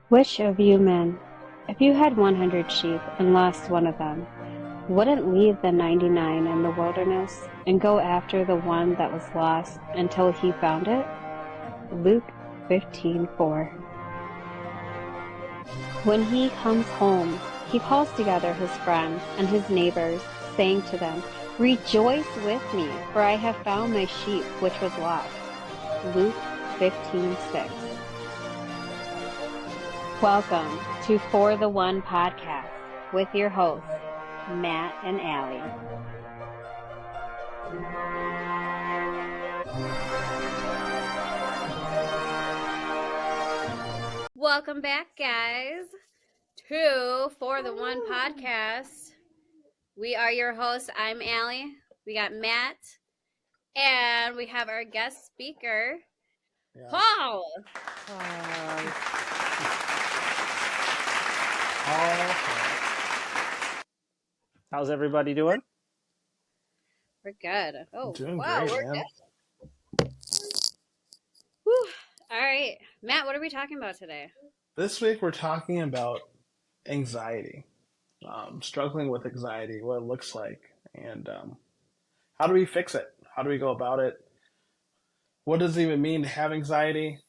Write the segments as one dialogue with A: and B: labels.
A: Which of you men, if you had 100 sheep and lost one of them, wouldn't leave the 99 in the wilderness and go after the one that was lost until he found it? Luke 15:4. When he comes home, he calls together his friends and his neighbors, saying to them, "Rejoice with me, for I have found my sheep which was lost." Luke 15:6. Welcome to For the One podcast with your hosts, Matt and Allie. Welcome back, guys, to For the One podcast. We are your hosts. I'm Allie. We got Matt, and we have our guest speaker, Paul.
B: How's everybody doing?
A: We're good. Oh,
C: Doing
A: wow,
C: great,
A: we're
C: man.
A: good. Whew. All right, Matt, what are we talking about today?
C: This week we're talking about anxiety, struggling with anxiety, what it looks like, and how do we fix it? How do we go about it? What does it even mean to have anxiety?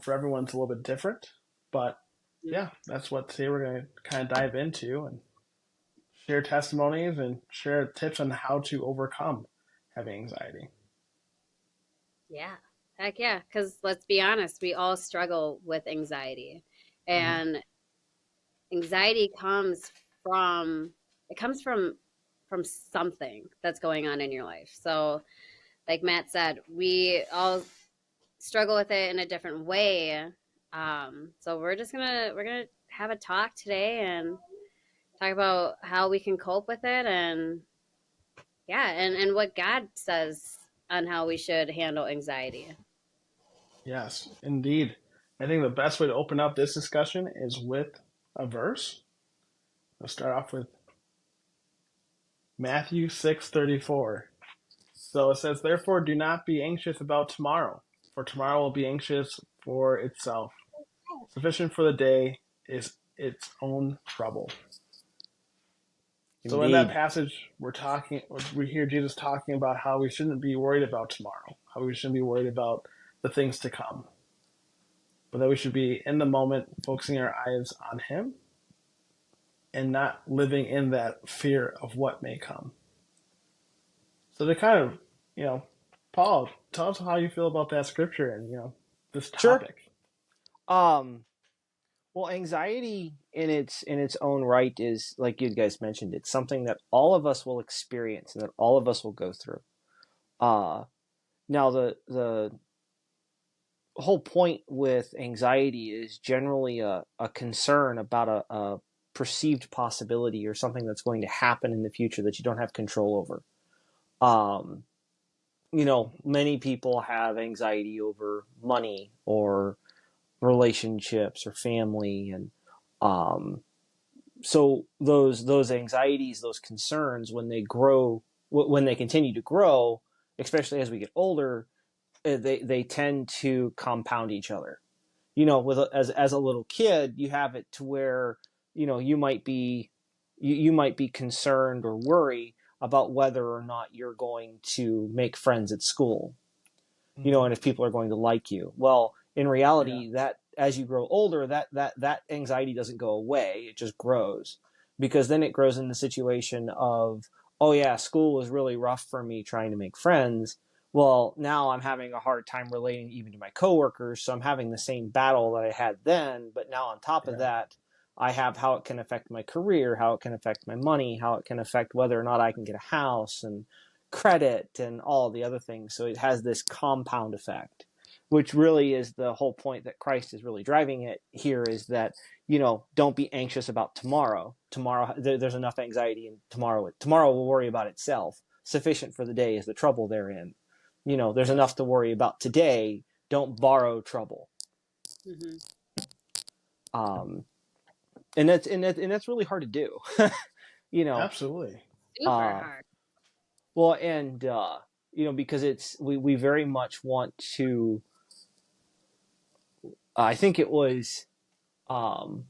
C: For everyone, it's a little bit different, but yeah, that's what today we're going to kind of dive into and share testimonies and share tips on how to overcome having anxiety.
A: Yeah, heck yeah, because let's be honest, we all struggle with anxiety, and anxiety comes from from something that's going on in your life. So, like Matt said, we all struggle with it in a different way. So we're gonna have a talk today and talk about how we can cope with it, and yeah, and what God says on how we should handle anxiety.
C: Yes, indeed. I think the best way to open up this discussion is with a verse. Let's start off with Matthew 6:34. So it says, "Therefore do not be anxious about tomorrow, for tomorrow will be anxious for itself. Sufficient for the day is its own trouble." So in that
B: Indeed.
C: passage, we hear Jesus talking about how we shouldn't be worried about tomorrow, how we shouldn't be worried about the things to come, but that we should be in the moment, focusing our eyes on Him and not living in that fear of what may come. So to kind of, Paul, tell us how you feel about that scripture and, this
B: Sure.
C: topic.
B: Well, anxiety in its own right is, like you guys mentioned, it's something that all of us will experience and that all of us will go through. Now the whole point with anxiety is generally a concern about a perceived possibility or something that's going to happen in the future that you don't have control over. Many people have anxiety over money or relationships or family, and so those anxieties, those concerns, when they grow, when they continue to grow, especially as we get older, they tend to compound each other. As a little kid, you have it to where you might be concerned or worry about whether or not you're going to make friends at school, and if people are going to like you. Well, in reality, that as you grow older, that anxiety doesn't go away. It just grows, because then it grows in the situation of, oh yeah, school was really rough for me trying to make friends. Well, now I'm having a hard time relating even to my coworkers, so I'm having the same battle that I had then, but now on top of that, I have how it can affect my career, how it can affect my money, how it can affect whether or not I can get a house and credit and all the other things. So it has this compound effect, which really is the whole point that Christ is really driving it here, is that, don't be anxious about tomorrow. Tomorrow, there's enough anxiety in tomorrow. Tomorrow will worry about itself. Sufficient for the day is the trouble therein. There's enough to worry about today. Don't borrow trouble.
A: Mm-hmm.
B: And that's really hard to do.
C: Absolutely.
A: Super hard.
B: Well, and because we very much want to. I think it was um,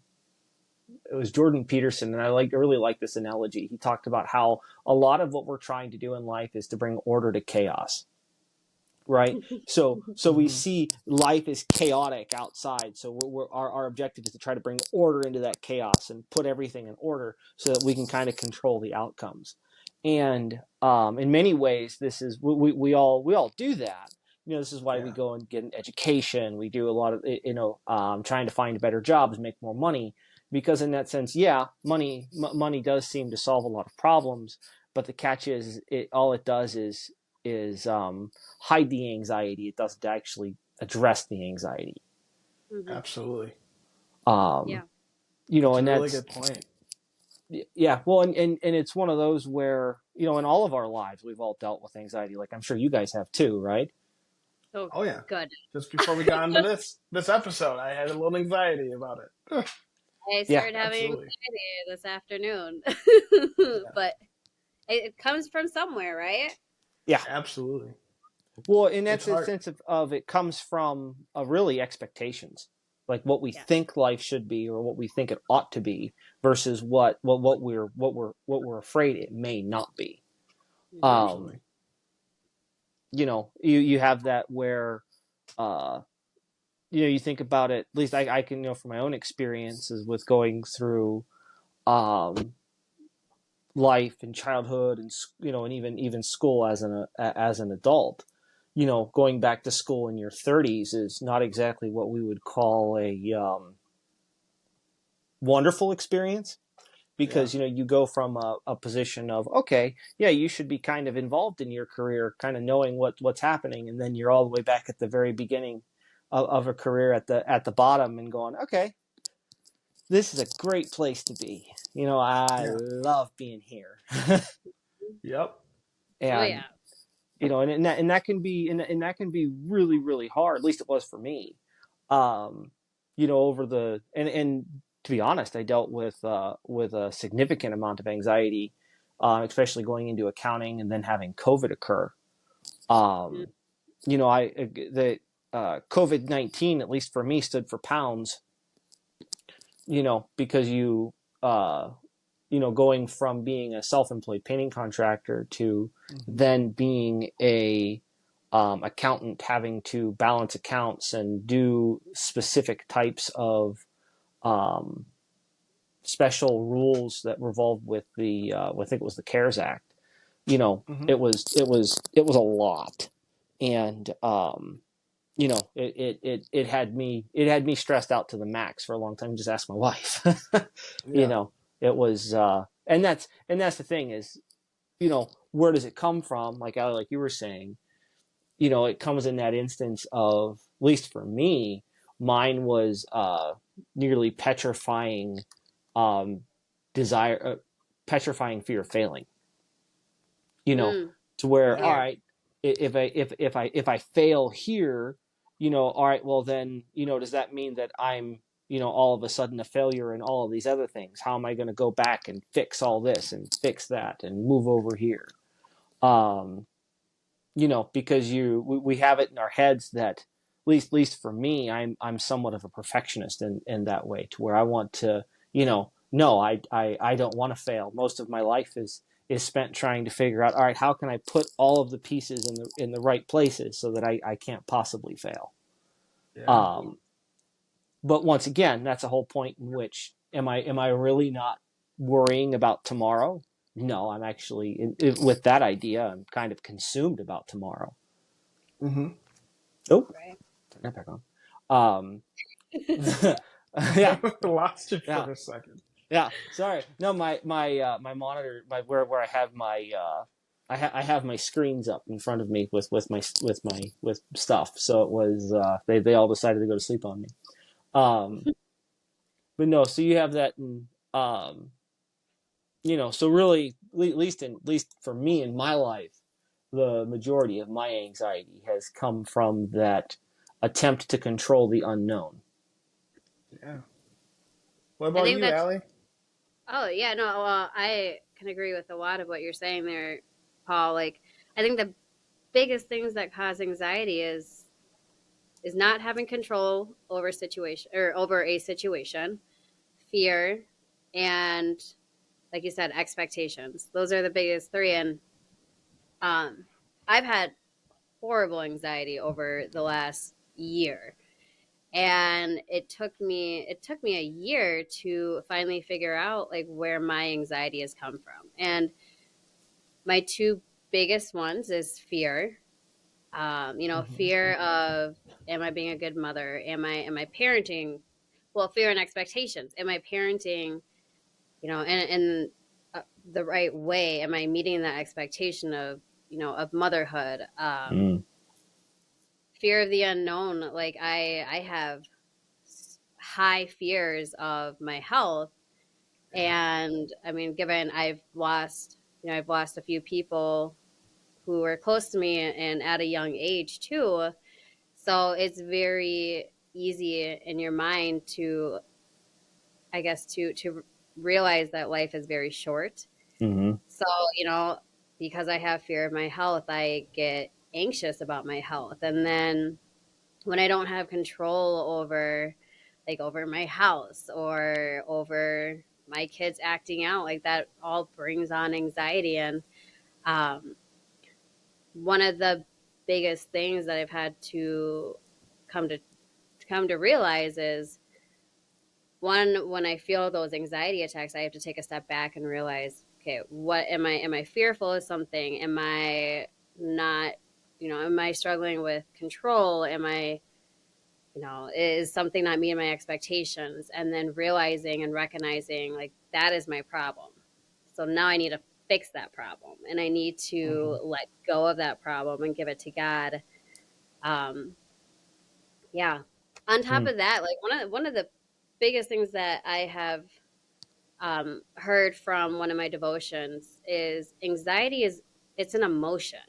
B: it was Jordan Peterson, and I really like this analogy. He talked about how a lot of what we're trying to do in life is to bring order to chaos, right? So we
C: Hmm.
B: see life is chaotic outside. So our objective is to try to bring order into that chaos and put everything in order so that we can kind of control the outcomes. And in many ways, this is we all do that. This is why we
C: Yeah.
B: go and get an education. We do a lot of trying to find better jobs, make more money, because in that sense, yeah, money does seem to solve a lot of problems. But the catch is, all it does is hide the anxiety. It doesn't actually address the anxiety.
A: Hmm.
C: Absolutely.
B: Um,
A: Yeah.
C: That's a
B: and
C: really
B: that's
C: good point.
B: yeah. Well, and it's one of those where in all of our lives we've all dealt with anxiety. Like I'm sure you guys have too, right?
A: Oh,
C: Oh yeah.
A: good.
C: Just before we got into this episode, I had a little anxiety about it.
A: I
B: Yeah,
A: started having
C: Absolutely.
A: anxiety this afternoon,
C: Yeah.
A: but it comes from somewhere, right?
B: yeah.
C: Absolutely.
B: Well, and
C: It's
B: that's a
C: hard.
B: sense of it comes from really expectations, like what we
A: Yeah.
B: think life should be or what we think it ought to be versus what we're afraid it may not be.
A: Hmm.
B: Um,
C: Absolutely.
B: you have that where uh you think about it, at least I can from my own experiences with going through um life and childhood and and even school as an adult. Going back to school in your 30s is not exactly what we would call a wonderful experience,
C: Yeah.
B: because you go from a position of, okay, yeah, you should be kind of involved in your career, kind of knowing what's happening, and then you're all the way back at the very beginning of a career at the bottom and going, okay, this is a great place to be. I
C: Yeah.
B: love being here.
C: Yep.
A: Oh
B: and
A: yeah.
B: and that can be and that can be really really hard. At least it was for me. Um, over the and to be honest, I dealt with a significant amount of anxiety, especially going into accounting and then having COVID occur.
A: Mm.
B: Um, I the COVID-19, at least for me, stood for pounds. Because uh, going from being a self-employed painting contractor to
C: Hmm.
B: then being a accountant, having to balance accounts and do specific types of um, special rules that revolved with I think it was the CARES Act.
C: Hmm.
B: It was a lot, and it had me stressed out to the max for a long time. Just ask my wife. you
C: Yeah.
B: know, it was, and that's the thing is, where does it come from? Like you were saying, it comes in that instance of, at least for me, mine was nearly petrifying um, desire, petrifying fear of failing. You know,
A: Mm.
B: to where, all
C: Yeah.
A: Fear.
B: right, if I fail here, all right, well then, does that mean that I'm all of a sudden a failure in all of these other things? How am I going to go back and fix all this and fix that and move over here? Um, because we have it in our heads that, at least for me, I'm somewhat of a perfectionist in that way, to where I want to, no, I don't want to fail. Most of my life is spent trying to figure out, all right, how can I put all of the pieces in the right places so that I can't possibly fail.
C: Yeah.
B: Um, but once again, that's a whole point in which, am I really not worrying about tomorrow? No, I'm actually, with that idea, I'm kind of consumed about tomorrow.
C: Hmm.
B: Oh,
A: Right.
B: turn that back on. Um, yeah,
C: Lost you
B: yeah,
C: for a second.
B: yeah. Sorry. No, my monitor, where I have my I have my screens up in front of me with stuff. So it was they all decided to go to sleep on me. Um, but no, so you have that, and so really, at least for me in my life, the majority of my anxiety has come from that attempt to control the unknown.
C: Yeah. What
A: I
C: about
A: think
C: you,
A: that's,
C: Allie?
A: oh yeah, no, well, I can agree with a lot of what you're saying there, Paul. Like, I think the biggest things that cause anxiety is not having control over situation or over a situation, fear, and like you said, expectations. Those are the biggest three. And um, I've had horrible anxiety over the last year, and it took me a year to finally figure out like where my anxiety has come from. And my two biggest ones is fear.
C: Hmm.
A: Fear of, am I being a good mother? Am I parenting? Well, fear and expectations. Am I parenting, in the right way? Am I meeting that expectation of motherhood?
B: Mm.
A: Fear of the unknown. Like I have high fears of my health. And I mean, given I've lost a few people who were close to me and at a young age too. So it's very easy in your mind to, I guess, to realize that life is very short.
B: Hmm.
A: So, you know, because I have fear of my health, I get anxious about my health. And then when I don't have control over my house or over my kids acting out, like that all brings on anxiety. And um, one of the biggest things that I've had to come to come to realize is, one, when I feel those anxiety attacks, I have to take a step back and realize, okay, what am I fearful of something? Am I not, am I struggling with control? Is something not meeting my expectations? And then realizing and recognizing like that is my problem. So now I need to fix that problem, and I need
C: Hmm.
A: to let go of that problem and give it to God. Um, yeah. On top
B: Mm.
A: of that, like one of the biggest things that I have heard from one of my devotions is anxiety is, it's an emotion.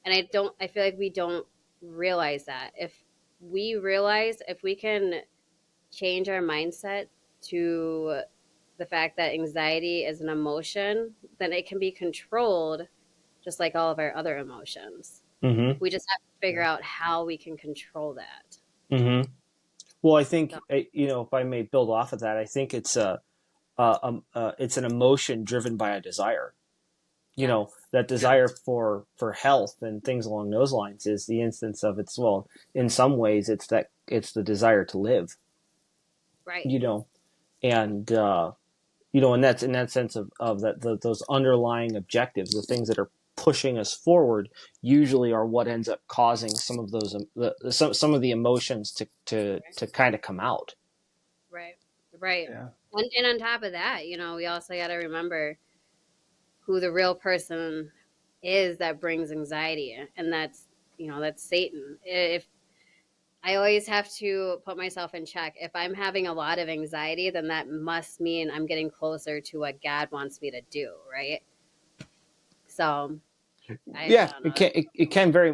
A: And I feel like we don't realize that. If we can change our mindset to the fact that anxiety is an emotion, then it can be controlled just like all of our other emotions.
B: Hmm.
A: We just have to figure
C: Yeah.
A: out how we can control that.
B: Hmm. Well, I think
A: So,
B: if I may build off of that, I think it's an emotion driven by a desire.
A: yes.
B: That
C: Yeah.
B: desire for health and things along those lines is the instance of it's, well, in some ways it's the desire to live.
A: Right.
B: You know, and and that's in that sense of those underlying objectives, the things that are pushing us forward, usually are what ends up causing some of those some of the emotions to kind of come out.
A: Right. Right.
C: Yeah.
A: And on top of that, we also got to remember who the real person is that brings anxiety, and that's Satan. If I always have to put myself in check. If I'm having a lot of anxiety, then that must mean I'm getting closer to what God wants me to do, right? So I
B: Yeah,
A: don't
B: it
A: know.
B: can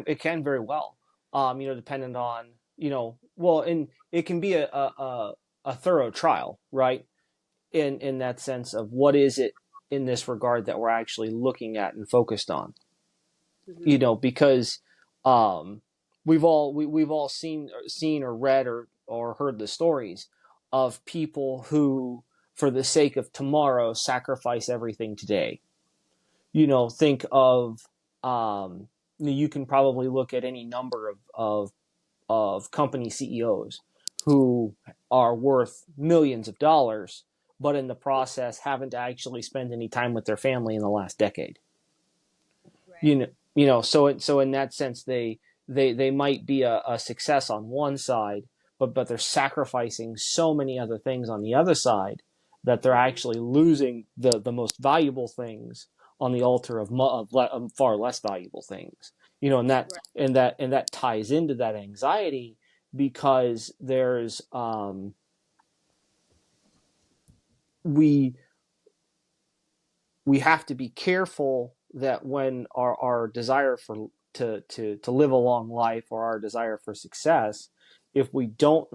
B: it can very well. Dependent on well, and it can be a thorough trial, right? In that sense of what is it in this regard that we're actually looking at and focused on.
A: Mm-hmm.
B: Because we've all seen or read or heard the stories of people who, for the sake of tomorrow, sacrifice everything today. Think of you can probably look at any number of company CEOs who are worth millions of dollars, but in the process haven't actually spent any time with their family in the last decade.
A: Right.
B: So in that sense, they might be a success on one side, but they're sacrificing so many other things on the other side that they're
A: Mm-hmm.
B: actually losing the most valuable things on the altar of far less valuable things. And that
A: Right.
B: and that ties into that anxiety, because there's we we have to be careful that when our desire for to live a long life, or our desire for success, if we don't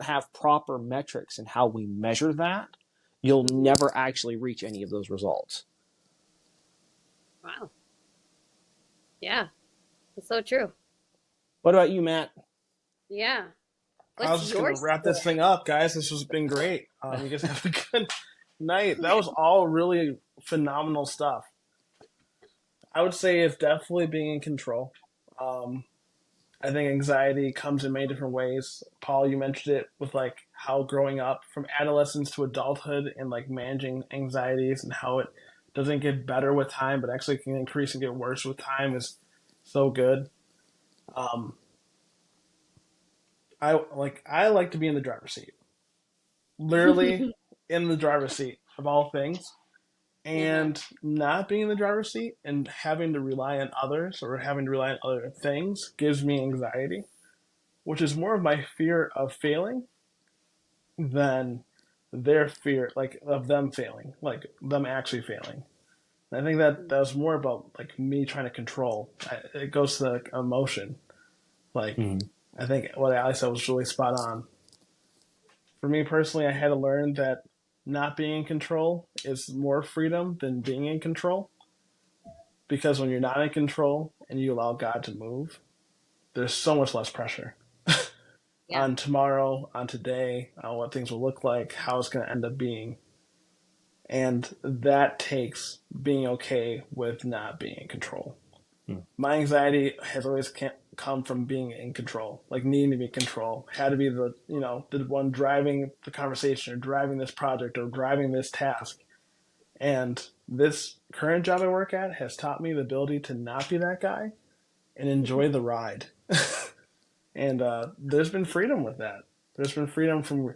B: have proper metrics in how we measure that, you'll
A: Mm-hmm.
B: never actually reach any of those results.
A: Wow. Yeah, it's so true.
B: What about you, Matt?
A: Yeah.
C: I was
A: What's
C: just gonna
A: your
C: wrap this
A: story?
C: thing up, guys. This has been great. You guys have a good night. That was all really phenomenal stuff. I would say it's definitely being in control. Um, I think anxiety comes in many different ways. Paul, you mentioned it with like how growing up from adolescence to adulthood and like managing anxieties and how it doesn't get better with time, but actually can increase and get worse with time is so good. Um, I like to be in the driver's seat, literally in the driver's seat of all things,
A: Uh-huh.
C: and not being in the driver's seat and having to rely on others or having to rely on other things gives me anxiety, which is more of my fear of failing than their fear, like of them failing, like them actually failing. And I think that was more about like me trying to control. It goes to like emotion. Like
B: Mhm.
C: I think what Ali said was really spot on. For me personally, I had to learn that not being in control is more freedom than being in control. Because when you're not in control and you allow God to move, there's so much less pressure
A: Yeah.
C: on tomorrow, on today, on what things will look like, how it's going to end up being. And that takes being okay with not being in control.
B: Mm.
C: My anxiety has always come from being in control, like needing to be in control. Had to be the one driving the conversation or driving this project or driving this task. And this current job I work at has taught me the ability to not be that guy and enjoy the ride. And there's been freedom with that. There's been freedom from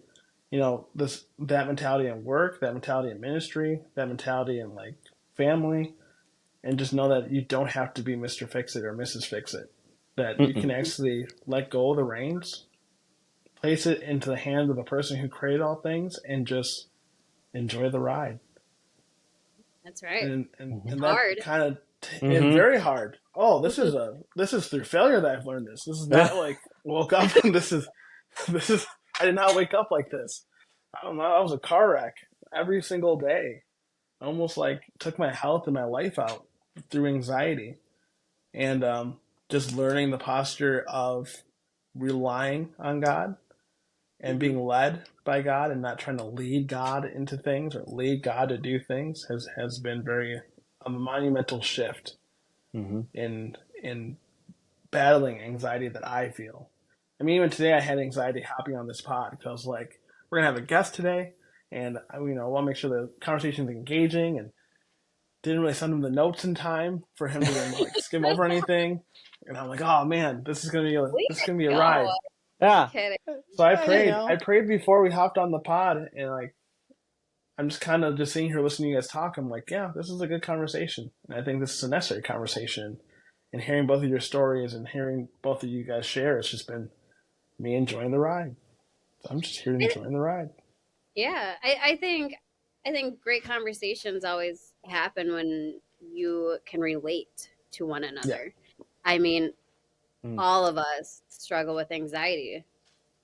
C: that mentality in work, that mentality in ministry, that mentality in like family, and just know that you don't have to be Mr. Fix It or Mrs. Fix It. That you
B: Mm-mm.
C: can actually let go of the reins, place it into the hands of the person who created all things, and just enjoy the ride.
A: That's right.
C: And and,
B: Mhm.
C: and that
A: Hard.
C: kind of and
B: Mhm.
C: very hard. Oh, this is through failure that I've learned this. This is not like woke up and this is I did not wake up like this. I don't know. I was a car wreck every single day. I almost like took my health and my life out through anxiety and just learning the posture of relying on God and
A: Hmm.
C: being led by God and not trying to lead God into things or lead God to do things has been very a monumental shift
B: Mhm.
C: in battling anxiety that I feel. I mean, even today I had anxiety hopping on this pod because I was like, we're gonna have a guest today, and I want to make sure the conversation is engaging, and didn't really send him the notes in time for him to then like skim over anything. And I'm like, oh man,
A: We
C: this is
A: could
C: gonna be a
A: go.
C: ride.
A: Just
B: Yeah.
A: kidding.
C: So I
B: You
C: prayed. I
B: know.
C: prayed before we hopped on the pod, and like I'm just kind of just sitting here listening to you guys talk. I'm like, yeah, this is a good conversation, and I think this is a necessary conversation. And hearing both of your stories and hearing both of you guys share, it's just been me enjoying the ride. So I'm just here
A: I,
C: enjoying the ride.
A: yeah, I think great conversations always happen when you can relate to one
C: Yeah.
A: another. I mean,
B: Mm.
A: all of us struggle with anxiety.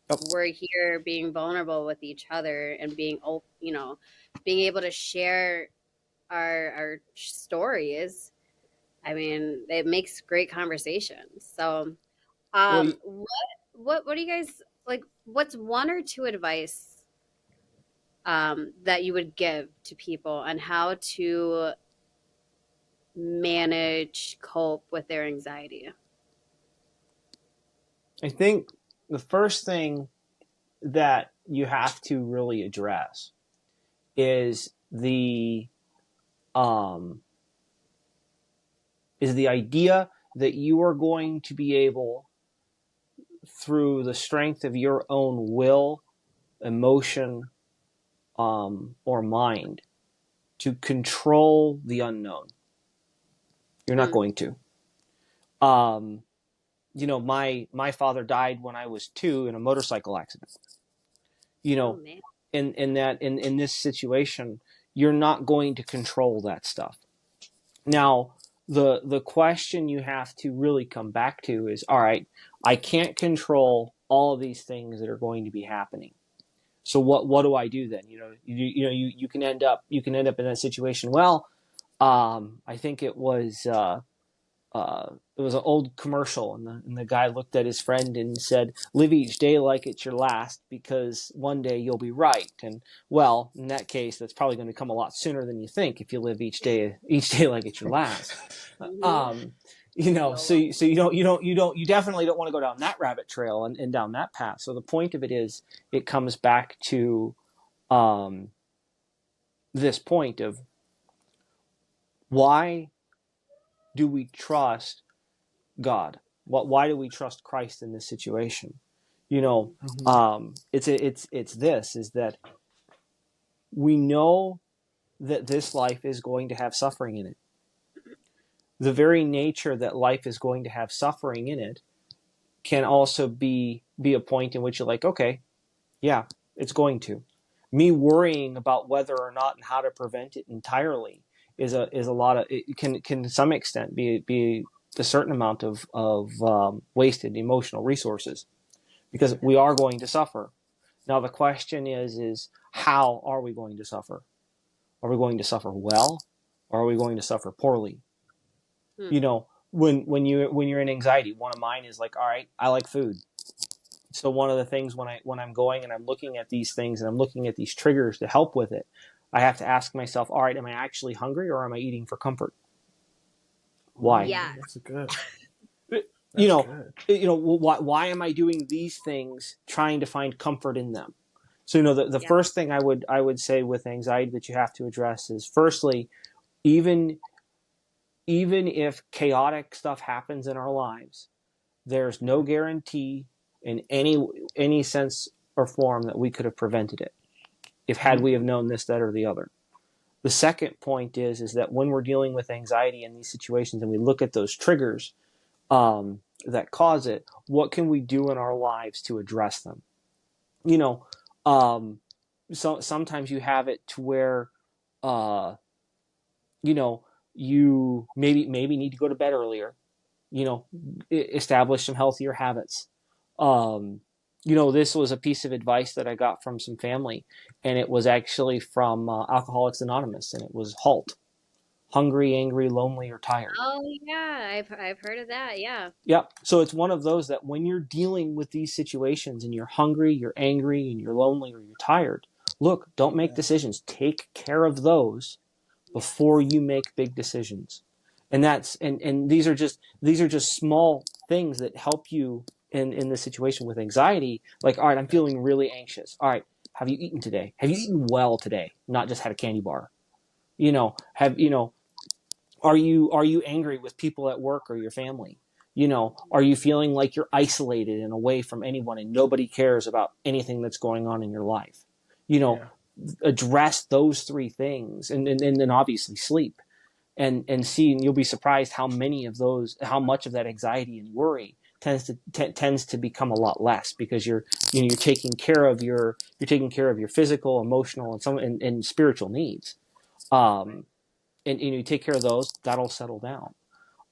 B: Yep.
A: We're here being vulnerable with each other and being able to share our stories. I mean, it makes great conversations. So,
B: Well,
A: um, what do you guys like? What's one or two advice that you would give to people on how to manage, cope with their anxiety?
B: I think the first thing that you have to really address is um the idea that you are going to be able, through the strength of your own will, emotion, or mind, to control the unknown. You're not
A: Hmm.
B: going to. Um, my father died when I was 2 in a motorcycle accident. You
A: Oh
B: know,
A: man.
B: in this situation, you're not going to control that stuff. Now, the question you have to really come back to is, all right, I can't control all of these things that are going to be happening. So what do I do then? You can end up in that situation. Well, I think it was It was an old commercial, and the guy looked at his friend and said, "Live each day like it's your last, because one day you'll be right." And well, in that case, that's probably going to come a lot sooner than you think if you live each day like it's your last.
A: Mhm.
B: Um, you know,
A: YOLO.
B: you definitely don't want to go down that rabbit trail and down that path. So the point of it is, it comes back to um, this point of, why do we trust God? Why do we trust Christ in this situation? You know,
C: Mm-hmm.
B: it's this, is that we know that this life is going to have suffering in it. The very nature that life is going to have suffering in it can also be a point in which you're like, okay, yeah, it's going to. Me worrying about whether or not and how to prevent it entirely is a lot of, it can to some extent be a certain amount of wasted emotional resources, because we are going to suffer. Now the question is how are we going to suffer? Are we going to suffer well, or are we going to suffer poorly?
A: Hmm.
B: You know, when you're in anxiety, one of mine is like, all right, I like food. So one of the things when I'm going and I'm looking at these things and I'm looking at these triggers to help with it, I have to ask myself, all right, am I actually hungry, or am I eating for comfort? Why?
C: Ooh,
A: Yeah.
C: that's good.
B: You
C: That's
B: know,
C: good.
B: why am I doing these things trying to find comfort in them? So the
A: Yeah.
B: first thing I would say with anxiety that you have to address is, firstly, even even if chaotic stuff happens in our lives, there's no guarantee in any sense or form that we could have prevented it, if had we have known this, that, or the other. The second point is that when we're dealing with anxiety in these situations and we look at those triggers that cause it, what can we do in our lives to address them? You know, so sometimes you have it to where, uh, you know, you maybe need to go to bed earlier. You know, establish some healthier habits. Um, this was a piece of advice that I got from some family, and it was actually from Alcoholics Anonymous, and it was HALT: hungry, angry, lonely, or tired.
A: Oh yeah, I've heard of that. Yeah.
B: Yep. So it's one of those that when you're dealing with these situations and you're hungry, you're angry, and you're lonely, or you're tired, look, don't make
C: Yeah.
B: decisions. Take care of those
A: Yes.
B: before you make big decisions. And these are just small things that help you in the situation with anxiety. Like, all right, I'm feeling really anxious. All right, have you eaten today? Have you eaten well today? Not just had a candy bar. Have are you angry with people at work or your family? Are you feeling like you're isolated and away from anyone and nobody cares about anything that's going on in your life? You know,
C: Yeah.
B: address those three things, and then obviously sleep, and see, and you'll be surprised how much of that anxiety and worry tends to become a lot less, because you're taking care of your physical, emotional, and spiritual needs.
A: Right.
B: Um, and you take care of those, that'll settle down.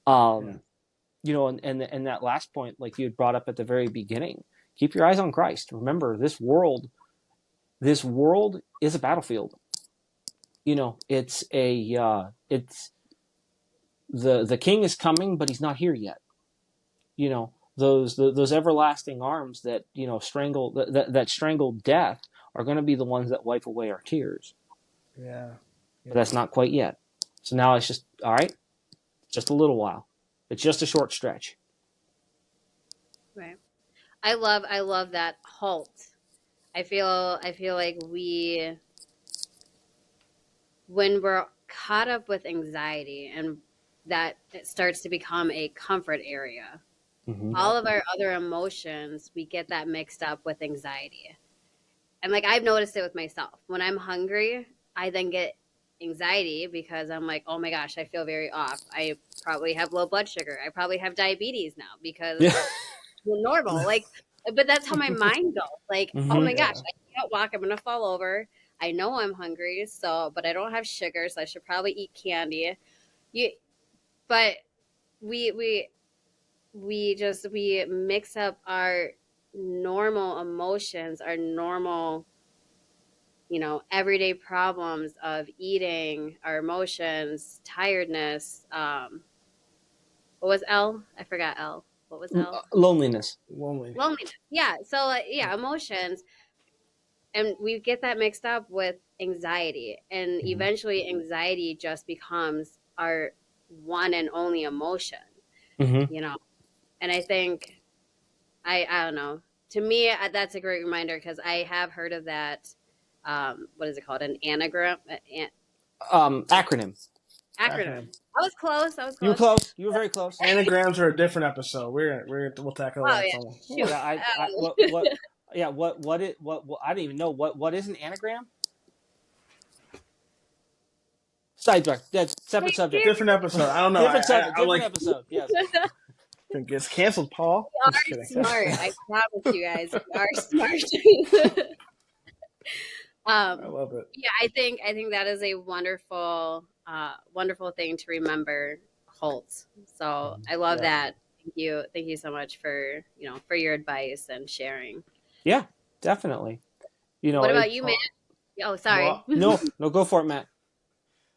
C: Yeah.
B: Um, and that last point, like you had brought up at the very beginning, keep your eyes on Christ. Remember, this world is a battlefield. It's the king is coming, but he's not here yet. Those everlasting arms that strangle death are going to be the ones that wipe away our tears.
C: Yeah.
B: But
C: Yeah.
B: that's not quite yet. So now it's just, all right, just a little while. It's just a short stretch.
A: Right. I love that halt. I feel like when we're caught up with anxiety and that it starts to become a comfort area,
B: Mm-hmm.
C: Yep.
A: all of our other emotions, we get that mixed up with anxiety. And like I've noticed it with myself. When I'm hungry, I then get anxiety because I'm like, oh my gosh, I feel very off. I probably have low blood sugar. I probably have diabetes now because
B: Yeah.
A: we're normal. Like, but that's how my mind goes. Like, oh
B: Mm-hmm.
A: my gosh,
C: Yeah.
A: I can't walk. I'm gonna fall over. I know I'm hungry, so but I don't have sugar, so I should probably eat candy. You, but we we we mix up our normal emotions, our normal everyday problems of eating, our emotions, tiredness, What was L? I forgot L. What was L?
B: Loneliness.
C: Lonely.
A: Loneliness. Yeah. So yeah, emotions, and we get that mixed up with anxiety, and
B: Mm-hmm.
A: eventually anxiety just becomes our one and only emotion.
B: Mm-hmm.
A: You know, and I think I don't know. To me, that's a great reminder because I have heard of that. What is it called? An anagram?
B: Acronym.
A: Acronym.
C: Acronym.
A: I was close. I was
B: You were
A: close.
B: close. You were very close.
C: Anagrams are a different episode. We'll tackle
A: Oh
C: that
A: yeah,
C: someone.
A: shoot.
B: Yeah, I yeah, what I don't even know what is an anagram? Sidetrack. That's separate
A: Thank
B: subject.
C: Different episode. I don't know.
B: Different subject.
C: I'm
B: Different
C: like,
B: episode. Yes.
C: it gets canceled, Paul.
A: We
C: Just
A: are
C: kidding.
A: smart. I promise you guys, we are smart.
C: I
A: um,
C: love it.
A: yeah, I think that is a wonderful thing to remember, Holt. So I love
C: Yeah.
A: that. Thank you so much for for your advice and sharing.
B: Yeah, definitely. You know,
A: What
B: it.
A: about you, man? Oh,
C: Well,
A: sorry.
B: No, no, go for it, Matt.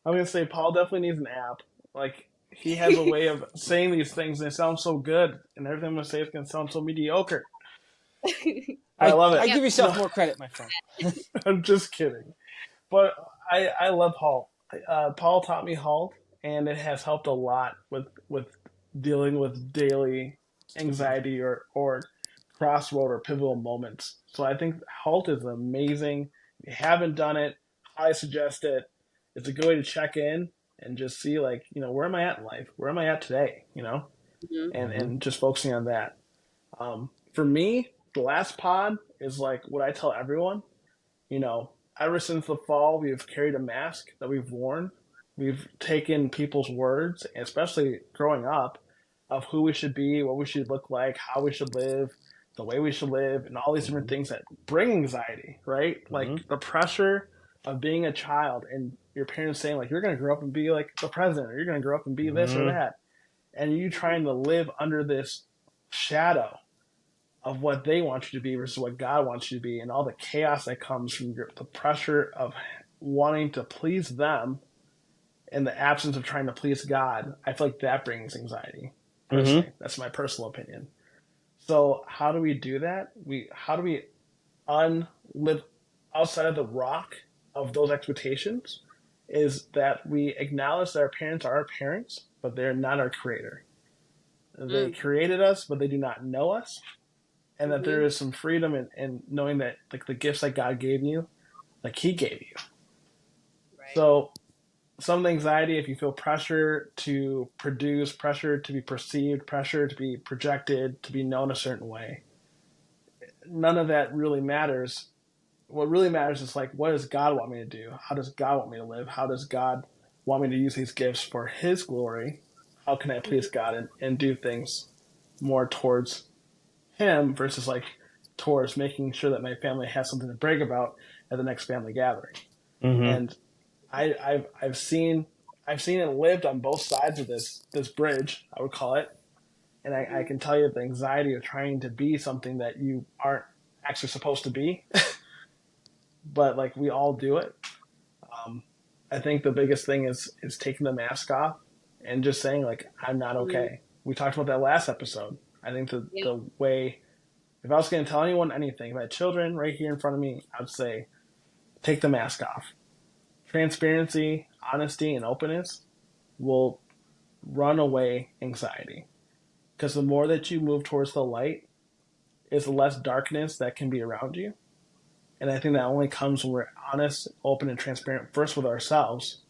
C: I'm gonna say Paul definitely needs an app. Like he has a way of saying these things and it sounds so good, and everything I'm gonna say is gonna sound so mediocre. I love it.
B: I
A: Yeah.
B: give yourself
C: No,
B: more credit, my friend.
C: I'm just kidding. But I love Halt. Paul taught me Halt, and it has helped a lot with dealing with daily anxiety or crossroad or pivotal moments. So I think Halt is amazing. If you haven't done it, I suggest it. It's a good way to check in and just see like, where am I at in life? Where am I at today?
A: Mhm.
C: And just focusing on that. For me, the last pod is like what I tell everyone. Ever since the fall, we've carried a mask that we've worn. We've taken people's words, especially growing up, of who we should be, what we should look like, how we should live, the way we should live, and all these different things that bring anxiety, right? Like the pressure of being a child and your parents saying, like, you're going to grow up and be like the president, or you're going to grow up and be this or that. And you trying to live under this shadow of what they want you to be versus what God wants you to be, and all the chaos that comes from the pressure of wanting to please them in the absence of trying to please God. I feel like that brings anxiety. Personally, that's my personal opinion. So how do we do that? How do we live outside of the rock of those expectations? Is that we acknowledge that our parents are our parents, but they're not our creator. They created us, but they do not know us. And that there is some freedom in knowing that like the gifts that God gave you, like He gave you.
A: Right.
C: So some anxiety, if you feel pressure to produce, pressure to be perceived, pressure to be projected, to be known a certain way, none of that really matters. What really matters is like, what does God want me to do? How does God want me to live? How does God want me to use these gifts for His glory? How can I please God and do things more towards Him versus like towards making sure that my family has something to brag about at the next family gathering? And I've seen it lived on both sides of this bridge, I would call it. And I can tell you the anxiety of trying to be something that you aren't actually supposed to be, but like we all do it. I think the biggest thing is taking the mask off and just saying like, I'm not okay. We talked about that last episode. I think the way, if I was going to tell anyone anything, if I had children right here in front of me, I'd say, take the mask off. Transparency, honesty, and openness will run away anxiety. Because the more that you move towards the light, is the less darkness that can be around you. And I think that only comes when we're honest, open, and transparent first with ourselves.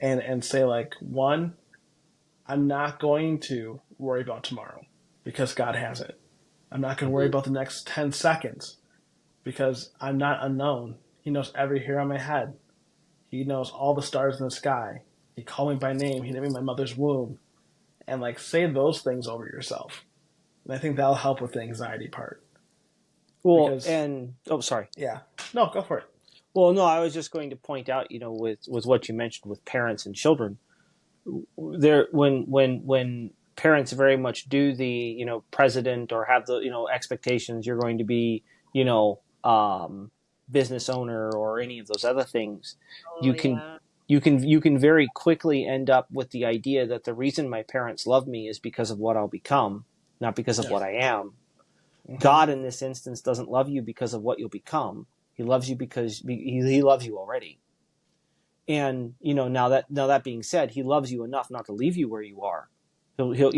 C: And say like, one, I'm not going to worry about tomorrow because God has it. I'm not going to worry about the next 10 seconds because I'm not unknown. He knows every hair on my head. He knows all the stars in the sky. He called me by name. He named me in my mother's womb. And like, say those things over yourself. And I think that'll help with the anxiety part.
B: Well,
C: Because,
B: sorry.
C: Yeah. No, go for it.
B: Well, no, I was just going to point out, with what you mentioned with parents and children, there when parents very much do the president or have the expectations, you're going to be business owner or any of those other things,
A: Oh, yeah.
B: you can very quickly end up with the idea that the reason my parents love me is because of what I'll become, not because of
C: Yeah.
B: what I am.
C: Hmm.
B: God in this instance doesn't love you because of what you'll become. He loves you because he loves you already. And now that being said, he loves you enough not to leave you where you are. He'll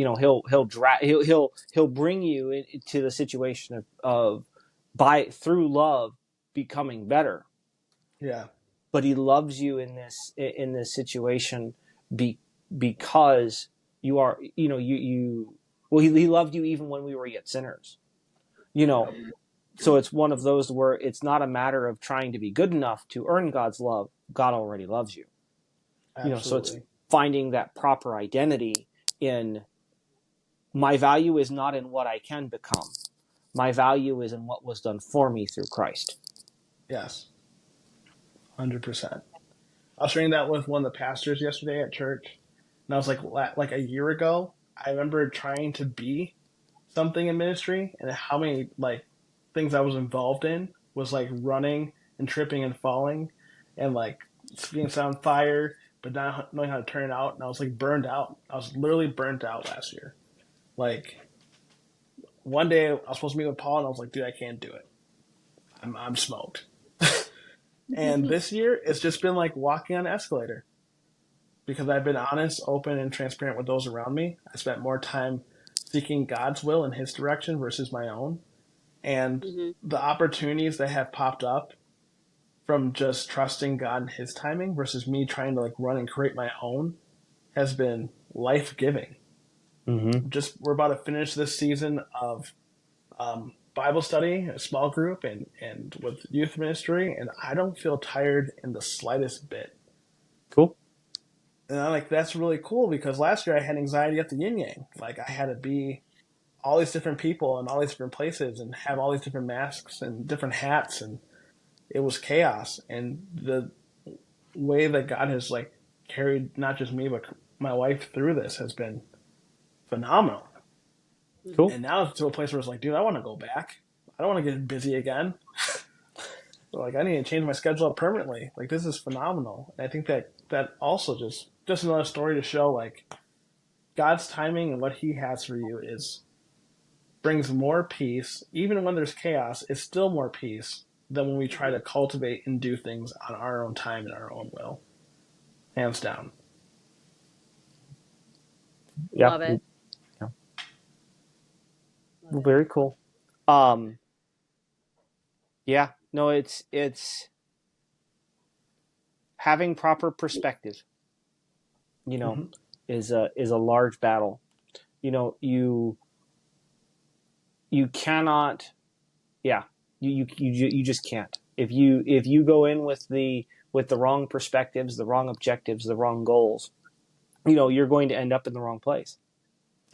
B: bring you into the situation of by through love becoming better.
C: Yeah.
B: But he loves you in this situation be, because you are you well he loved you even when we were yet sinners. You know,
C: Yep.
B: so it's one of those where it's not a matter of trying to be good enough to earn God's love. God already loves you. So it's
C: Absolutely.
B: finding that proper identity in my value is not in what I can become. My value is in what was done for me through Christ.
C: Yes. 100%. I was sharing that with one of the pastors yesterday at church, and I was like a year ago, I remember trying to be something in ministry, and how many like things I was involved in was like running and tripping and falling, and like being set on fire, but not knowing how to turn it out. And I was like burned out. I was literally burnt out last year. Like one day I was supposed to meet with Paul, and I was like, dude, I can't do it. I'm smoked. And this year, it's just been like walking on an escalator because I've been honest, open, and transparent with those around me. I spent more time seeking God's will and His direction versus my own. And
A: Hmm.
C: the opportunities that have popped up from just trusting God and His timing versus me trying to like run and create my own has been life giving.
B: Mm-hmm.
C: Just we're about to finish this season of Bible study, a small group, and with youth ministry, and I don't feel tired in the slightest bit.
B: Cool.
C: And I'm like, that's really cool because last year I had anxiety at the yin yang. Like I had to be all these different people in all these different places and have all these different masks and different hats, and it was chaos. And the way that God has like carried not just me but my wife through this has been phenomenal.
B: Cool.
C: And now it's to a place where it's like, dude, I want to go back. I don't want to get busy again. So like I need to change my schedule up permanently. Like this is phenomenal. And I think that also just another story to show like God's timing and what He has for you is brings more peace. Even when there's chaos, it's still more peace than when we try to cultivate and do things on our own time and our own will. Hands down.
B: Yeah.
A: Love it.
B: Yeah.
A: Love
B: Well,
A: it.
B: very cool. Um, yeah. No, it's having proper perspective. You know,
C: Mm-hmm.
B: is a large battle. You cannot. Yeah. You just can't. If you go in with the wrong perspectives, the wrong objectives, the wrong goals, you're going to end up in the wrong place.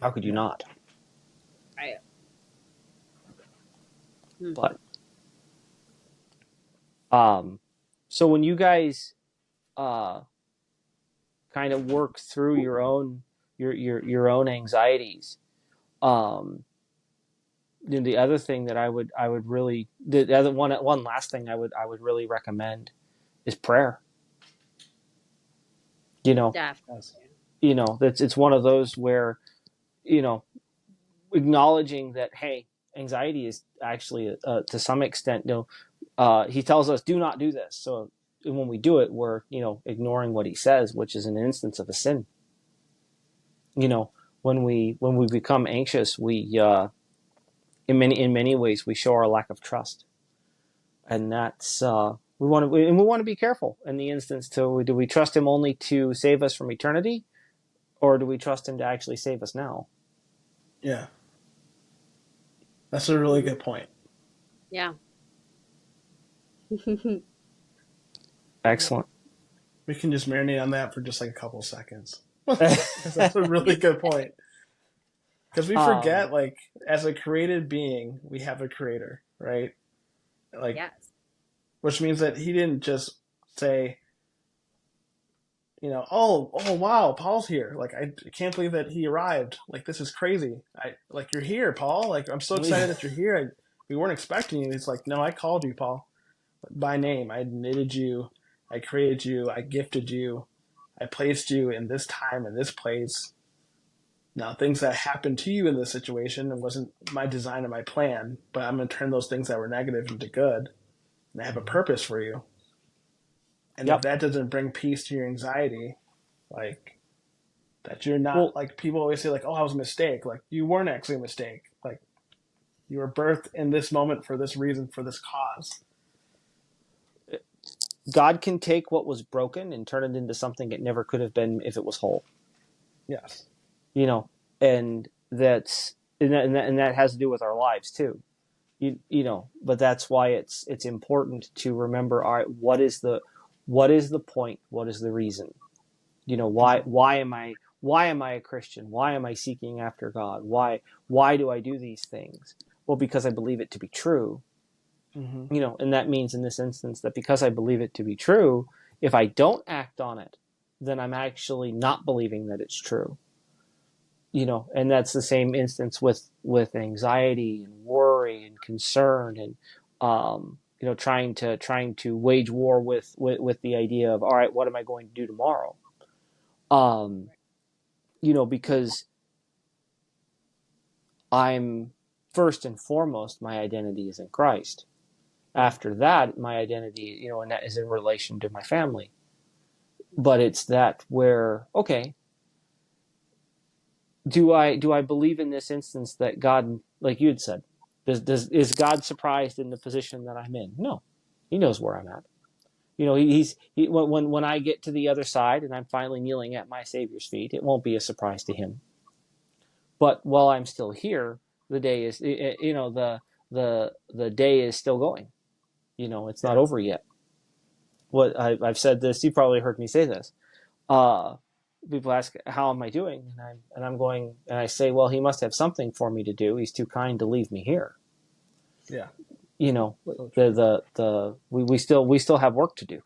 B: How could you
C: Yeah.
B: not?
A: Right. Hmm.
B: But so when you guys uh, kind of work through your own anxieties, um, then the other thing that I would really the other one last thing I would really recommend is prayer. You know,
C: Yes.
A: Definitely.
B: that's it's one of those where you know acknowledging that hey, anxiety is actually to some extent he tells us do not do this. So when we do it, we're ignoring what he says, which is an instance of a sin. When we become anxious, we in many ways we show our lack of trust, and that's we want to be careful in the instance. Do we trust him only to save us from eternity, or do we trust him to actually save us now?
C: Yeah. That's a really good point.
A: Yeah.
B: Excellent.
C: We can just marinate on that for just like a couple of seconds. Because that's a really good point. Because we
B: um,
C: forget, like, as a created being, we have a creator, right? Like,
A: Yes.
C: which means that he didn't just say, oh wow, Paul's here. Like, I can't believe that he arrived. Like, this is crazy. Like, you're here, Paul. Like, I'm so excited that you're here. We weren't expecting you. He's like, no, I called you, Paul, by name. I knitted you. I created you. I gifted you. I placed you in this time, in this place. Now, things that happened to you in this situation, it wasn't my design or my plan, but I'm going to turn those things that were negative into good, and I have a purpose for you. And if
B: Yep.
C: that doesn't bring peace to your anxiety, like that you're not,
B: Well,
C: like people always say, like, oh, I was a mistake. Like, you weren't actually a mistake. Like, you were birthed in this moment for this reason, for this cause.
B: God can take what was broken and turn it into something it never could have been if it was whole.
C: Yes.
B: You know, and that has to do with our lives too. You know, but that's why it's important to remember, all right, what is the point? What is the reason? You know, why am I a Christian? Why am I seeking after God? Why do I do these things? Well, because I believe it to be true.
C: Mm-hmm.
B: You know, and that means in this instance that because I believe it to be true, if I don't act on it, then I'm actually not believing that it's true. You know, and that's the same instance with anxiety and worry and concern and you know, trying to wage war with the idea of, all right, what am I going to do tomorrow? You know, because I'm first and foremost, my identity is in Christ. After that, my identity, you know, and that is in relation to my family. But it's that where, okay, do I believe in this instance that God, like you had said, is God surprised in the position that I'm in? No, He knows where I'm at. You know, when I get to the other side and I'm finally kneeling at my Savior's feet, it won't be a surprise to Him. But while I'm still here, the day is, you know, the day is still going. You know, it's not
C: Yeah.
B: over yet. What I've said this, you probably heard me say this. Uh, People ask, how am I doing? And I'm going, and I say, well, He must have something for me to do. He's too kind to leave me here.
C: Yeah.
B: You know,
C: So true.
B: we still have work to do.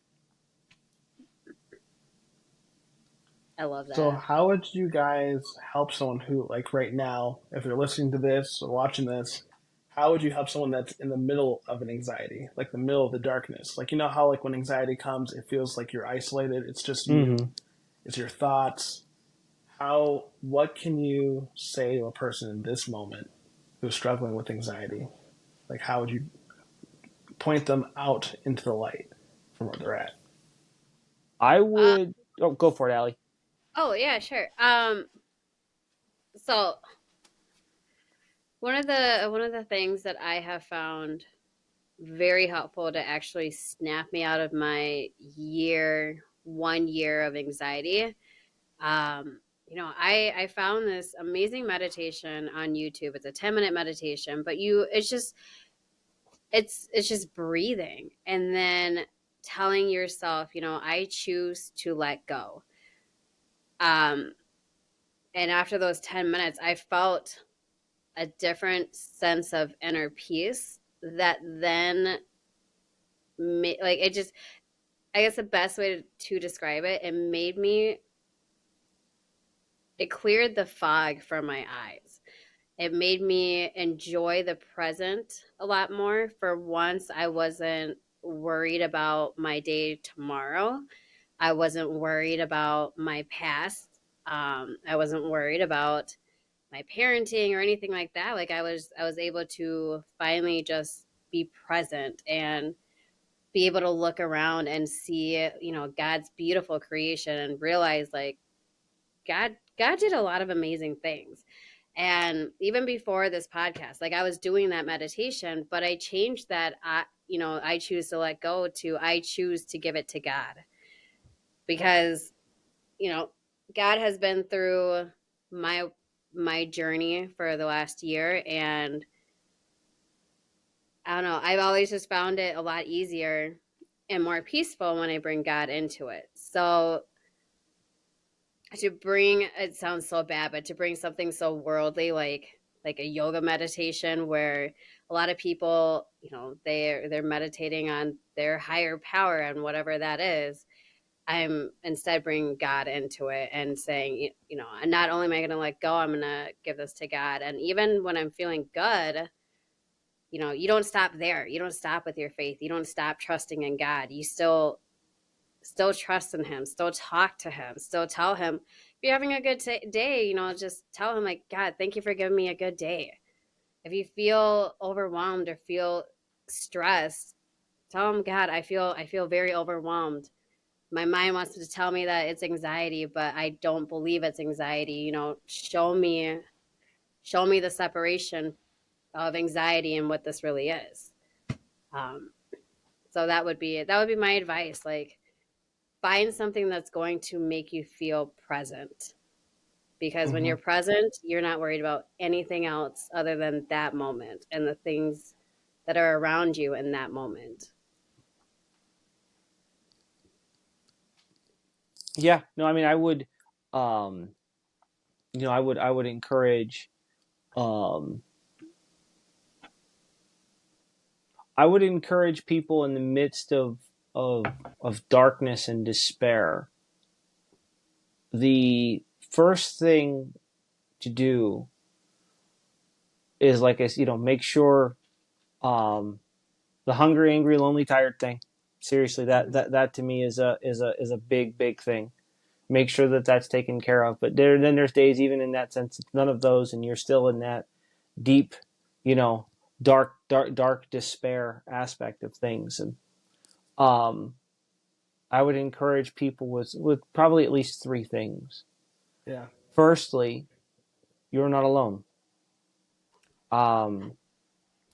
A: I love
C: So,
A: that.
C: how would you guys help someone who, like right now, if they're listening to this or watching this, how would you help someone that's in the middle of an anxiety, like the middle of the darkness? Like, you know how, like, when anxiety comes, it feels like you're isolated, it's just you,
B: Mm-hmm.
C: it's your thoughts. What can you say to a person in this moment who's struggling with anxiety? Like, how would you point them out into the light from where they're at?
B: I
A: Uh,
B: would, oh, go for it, Allie.
A: oh yeah, sure. So one of the things that I have found very helpful to actually snap me out of my 1 year of anxiety. I found this amazing meditation on YouTube. It's a 10-minute meditation, but it's just breathing and then telling yourself, I choose to let go. Um, and after those 10 minutes, I felt a different sense of inner peace that then like it just, I guess the best way to describe it, it cleared the fog from my eyes. It made me enjoy the present a lot more. For once, I wasn't worried about my day tomorrow. I wasn't worried about my past. I wasn't worried about my parenting or anything like that. Like I was able to finally just be present and be able to look around and see, God's beautiful creation and realize like God did a lot of amazing things. And even before this podcast, like I was doing that meditation, but I changed that. I choose to let go to I choose to give it to God because you know God has been through my my journey for the last year, and I don't know. I've always just found it a lot easier and more peaceful when I bring God into it. So it sounds so bad, but to bring something so worldly like a yoga meditation where a lot of people, they're meditating on their higher power and whatever that is. I'm instead bringing God into it and saying, and not only am I going to let go, I'm going to give this to God. And even when I'm feeling good, you don't stop there. You don't stop with your faith. You don't stop trusting in God. You still still trust in him, still talk to him, still tell him if you're having a good day, just tell him like, God, thank you for giving me a good day. If you feel overwhelmed or feel stressed, tell him, God, I feel very overwhelmed. My mind wants to tell me that it's anxiety, but I don't believe it's anxiety. Show me the separation of anxiety and what this really is. Um, so that would be my advice. Like, find something that's going to make you feel present, because when
C: Hmm.
A: you're present, you're not worried about anything else other than that moment and the things that are around you in that moment.
B: Yeah, no, I mean, um, I would encourage, um, I would encourage people in the midst of of darkness and despair. The first thing to do is, like I said, make sure, um, the hungry, angry, lonely, tired thing. Seriously, that to me is a big thing. Make sure that that's taken care of. But there's days, even in that sense, it's none of those, and you're still in that deep, you know, dark despair aspect of things. And um, I would encourage people with probably at least three things.
C: Yeah.
B: Firstly, you're not alone. Um,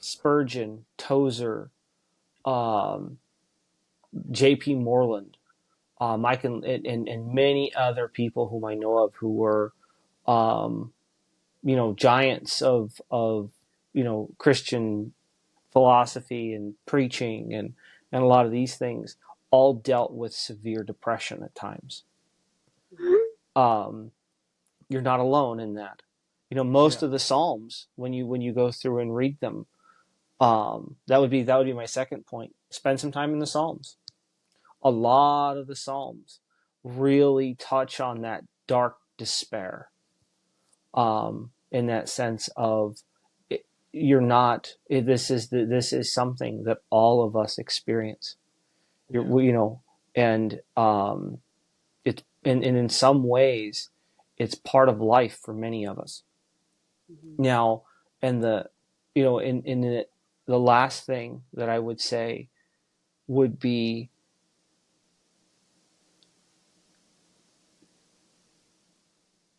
B: Spurgeon, Tozer, um, J.P. Moreland, I can and many other people whom I know of who were, um, giants of Christian philosophy and preaching and a lot of these things all dealt with severe depression at times. Um, you're not alone in that. Most
C: Yeah.
B: of the Psalms, when you go through and read them, that would be my second point. Spend some time in the Psalms. A lot of the Psalms really touch on that dark despair, in that sense of you're not. This is something that all of us experience.
C: Yeah.
B: And and in some ways, it's part of life for many of us.
A: Mhm.
B: Now, and the last thing that I would say would be,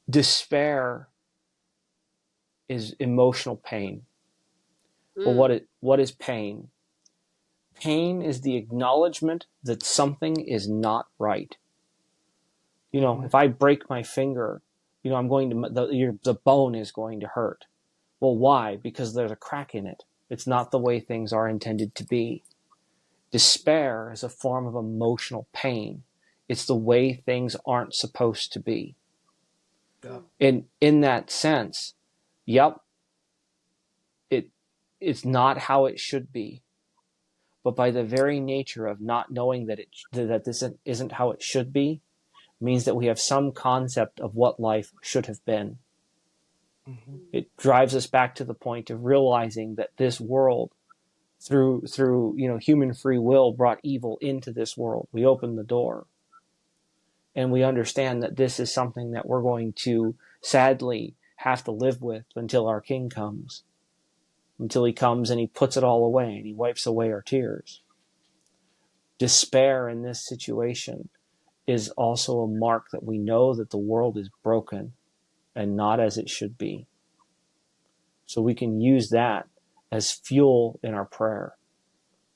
B: despair is emotional pain. Well,
A: Mm.
B: what is pain? Pain is the acknowledgement that something is not right.
C: Hmm.
B: If I break my finger, I'm going to the bone is going to hurt. Well, why? Because there's a crack in it. It's not the way things are intended to be. Despair is a form of emotional pain. It's the way things aren't supposed to be.
C: Yeah.
B: In that sense, yep, it it's not how it should be. But by the very nature of not knowing that this isn't how it should be, means that we have some concept of what life should have been.
C: Hmm.
B: It drives us back to the point of realizing that this world, through human free will, brought evil into this world. We opened the door, and we understand that this is something that we're going to sadly have to live with until our King comes, until he comes and he puts it all away and he wipes away our tears. Despair in this situation is also a mark that we know that the world is broken and not as it should be. So we can use that as fuel in our prayer,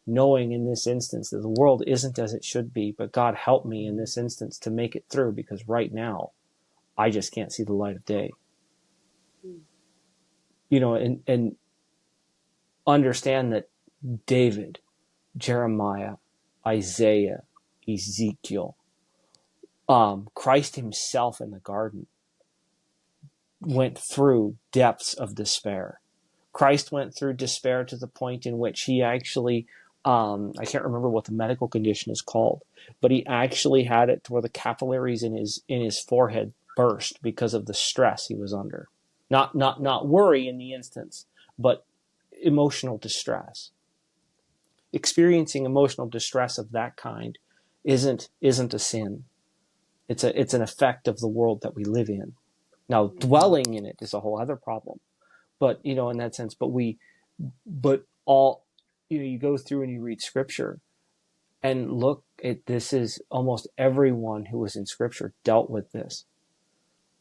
B: knowing in this instance that the world isn't as it should be, but God help me in this instance to make it through, because right now I just can't see the light of day.
A: Mm.
B: And understand that David, Jeremiah, Isaiah, Ezekiel, Christ himself in the garden went through depths of despair. Christ went through despair to the point in which he actually, I can't remember what the medical condition is called, but he actually had it to where the capillaries in his forehead burst because of the stress he was under. Not worry in the instance, but emotional distress. Experiencing emotional distress of that kind isn't a sin. It's an effect of the world that we live in. Now, dwelling in it is a whole other problem. But, in that sense, but all, you go through and you read scripture and look at this, is almost everyone who was in scripture dealt with this.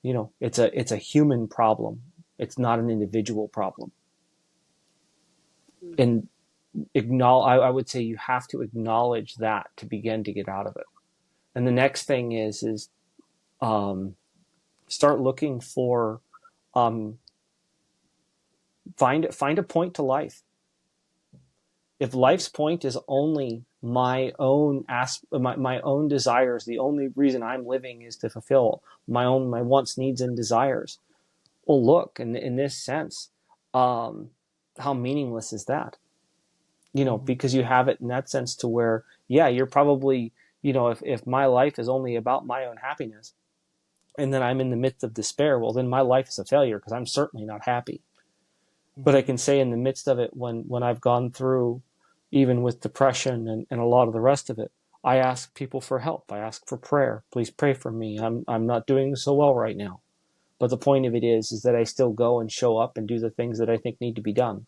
B: It's a human problem. It's not an individual problem. And I would say you have to acknowledge that to begin to get out of it. And the next thing is start looking for, find a point to life. If life's point is only my own my own desires, the only reason I'm living is to fulfill my wants, needs, and desires. Well, look, in this sense, how meaningless is that? Because you have it in that sense to where, yeah, you're probably, if my life is only about my own happiness, and then I'm in the midst of despair, well, then my life is a failure because I'm certainly not happy. But I can say in the midst of it, when I've gone through, even with depression and a lot of the rest of it, I ask people for help. I ask for prayer. Please pray for me. I'm not doing so well right now. But the point of it is that I still go and show up and do the things that I think need to be done.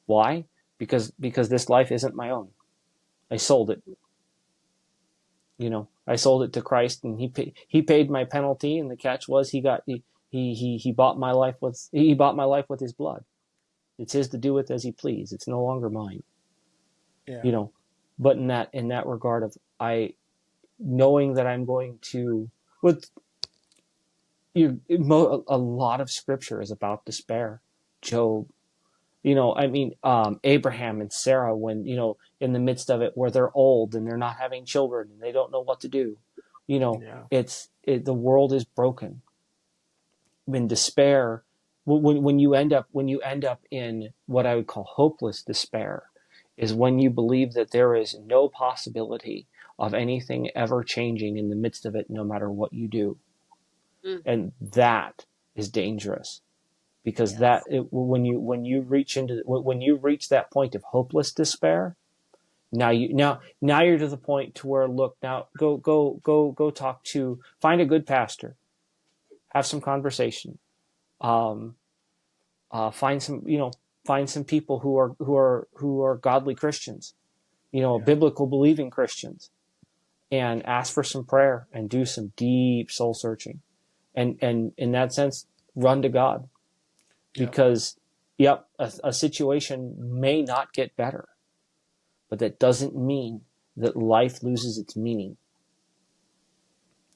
B: Why? Because this life isn't my own. I sold it. I sold it to Christ, and he paid my penalty. And the catch was he bought my life with his blood. It's his to do with as he please. It's no longer mine.
C: Yeah.
B: But in that regard of knowing that I'm going to, a lot of scripture is about despair. Job, Abraham and Sarah, when, in the midst of it, where they're old and they're not having children and they don't know what to do, the world is broken. In despair, when you end up in what I would call hopeless despair, is when you believe that there is no possibility of anything ever changing in the midst of it, no matter what you do. And that is dangerous, because when you reach that point of hopeless despair, now you're to the point to where, look, now go find a good pastor, have some conversation, find some people who are godly Christians, biblical believing Christians, and ask for some prayer and do some deep soul searching. And in that sense, run to God, because a situation may not get better, but that doesn't mean that life loses its meaning.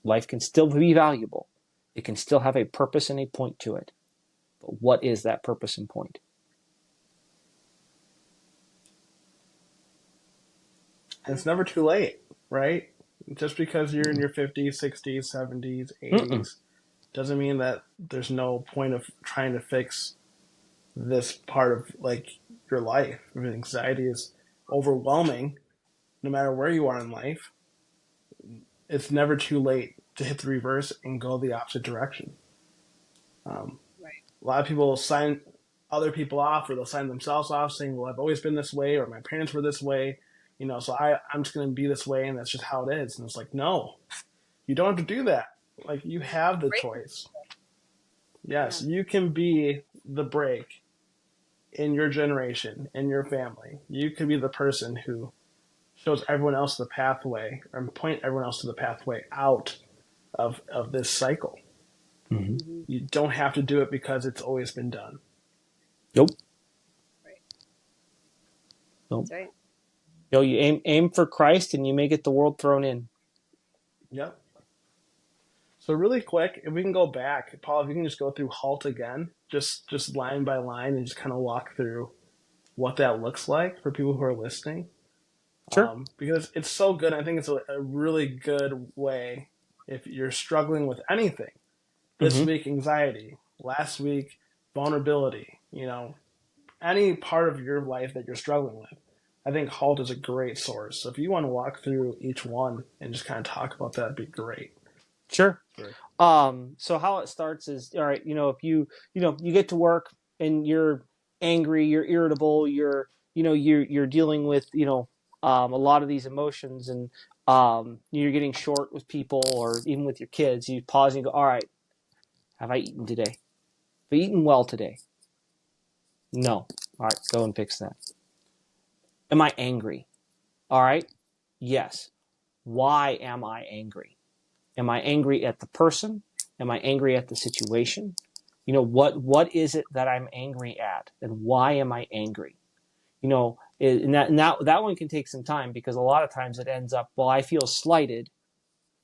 B: Life can still be valuable. It can still have a purpose and a point to it. But what is that purpose and point?
C: It's never too late, right? Just because you're in your 50s, 60s, 70s, 80s, doesn't mean that there's no point of trying to fix this part of your life. If anxiety is overwhelming, no matter where you are in life, it's never too late to hit the reverse and go the opposite direction.
A: Right.
C: A lot of people sign other people off, or they'll sign themselves off saying, well, I've always been this way, or my parents were this way, so I'm just going to be this way, and that's just how it is. And it's like, no, you don't have to do that. You have the choice. Yes, you can be the break in your generation, in your family. You could be the person who shows everyone else the pathway, or point everyone else to the pathway out of this cycle.
B: Mm-hmm.
C: You don't have to do it because it's always been done.
B: Nope.
A: Right.
B: Nope.
A: That's right.
B: You aim for Christ, and you may get the world thrown in.
C: Yep. So really quick, if we can go back, Paul, if you can just go through HALT again, just line by line, and just kind of walk through what that looks like for people who are listening.
B: Sure.
C: Because it's so good. I think it's a really good way if you're struggling with anything. This week, anxiety. Last week, vulnerability. Any part of your life that you're struggling with. I think HALT is a great source. So if you want to walk through each one and just kind of talk about that, it'd be great.
B: Sure. So how it starts is, all right, if you get to work and you're angry, you're irritable, you're dealing with, a lot of these emotions, and You're getting short with people or even with your kids. You pause and go, all right, have I eaten today? Have I eaten well today? No. All right, go and fix that. Am I angry? All right. Yes. Why am I angry? Am I angry at the person? Am I angry at the situation? What is it that I'm angry at, and why am I angry? And that one can take some time, because a lot of times it ends up, well, I feel slighted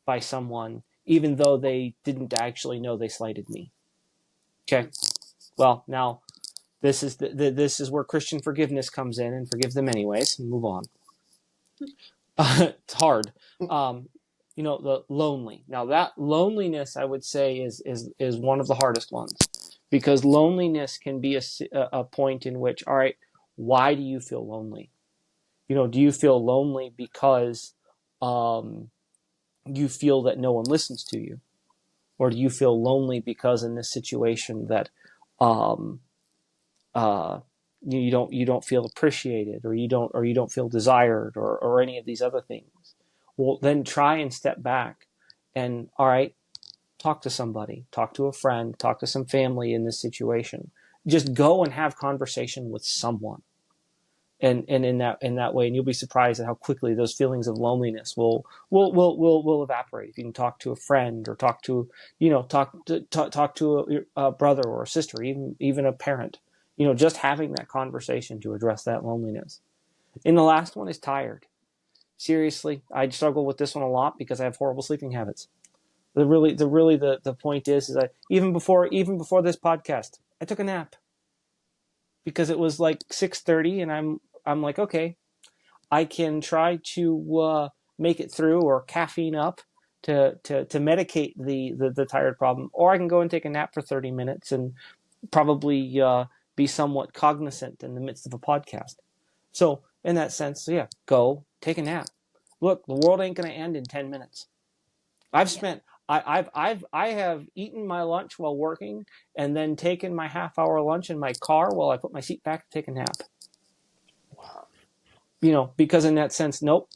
B: by someone, even though they didn't actually know they slighted me. Okay. Well, now this is this is where Christian forgiveness comes in, and forgive them anyways, and move on. It's hard. The lonely. Now that loneliness, I would say, is one of the hardest ones, because loneliness can be a point in which, all right, why do you feel lonely? Do you feel lonely because you feel that no one listens to you, or do you feel lonely because in this situation that um, you don't feel appreciated, or you don't feel desired, or any of these other things? Well, then try and step back and, all right, talk to somebody, talk to a friend, talk to some family in this situation. Just go and have conversation with someone. And in that way, and you'll be surprised at how quickly those feelings of loneliness will evaporate. If you can talk to a friend, or talk to a brother or a sister, even a parent, just having that conversation to address that loneliness. And the last one is tired. Seriously, I struggle with this one a lot because I have horrible sleeping habits. The point is that even before this podcast, I took a nap because it was like 6:30, and I'm like, okay, I can try to make it through, or caffeine up to medicate the tired problem, or I can go and take a nap for 30 minutes and probably be somewhat cognizant in the midst of a podcast. So in that sense, so yeah, go take a nap. Look, the world ain't going to end in 10 minutes. I have eaten my lunch while working, and then taken my half-hour lunch in my car while I put my seat back to take a nap. Because in that sense, nope,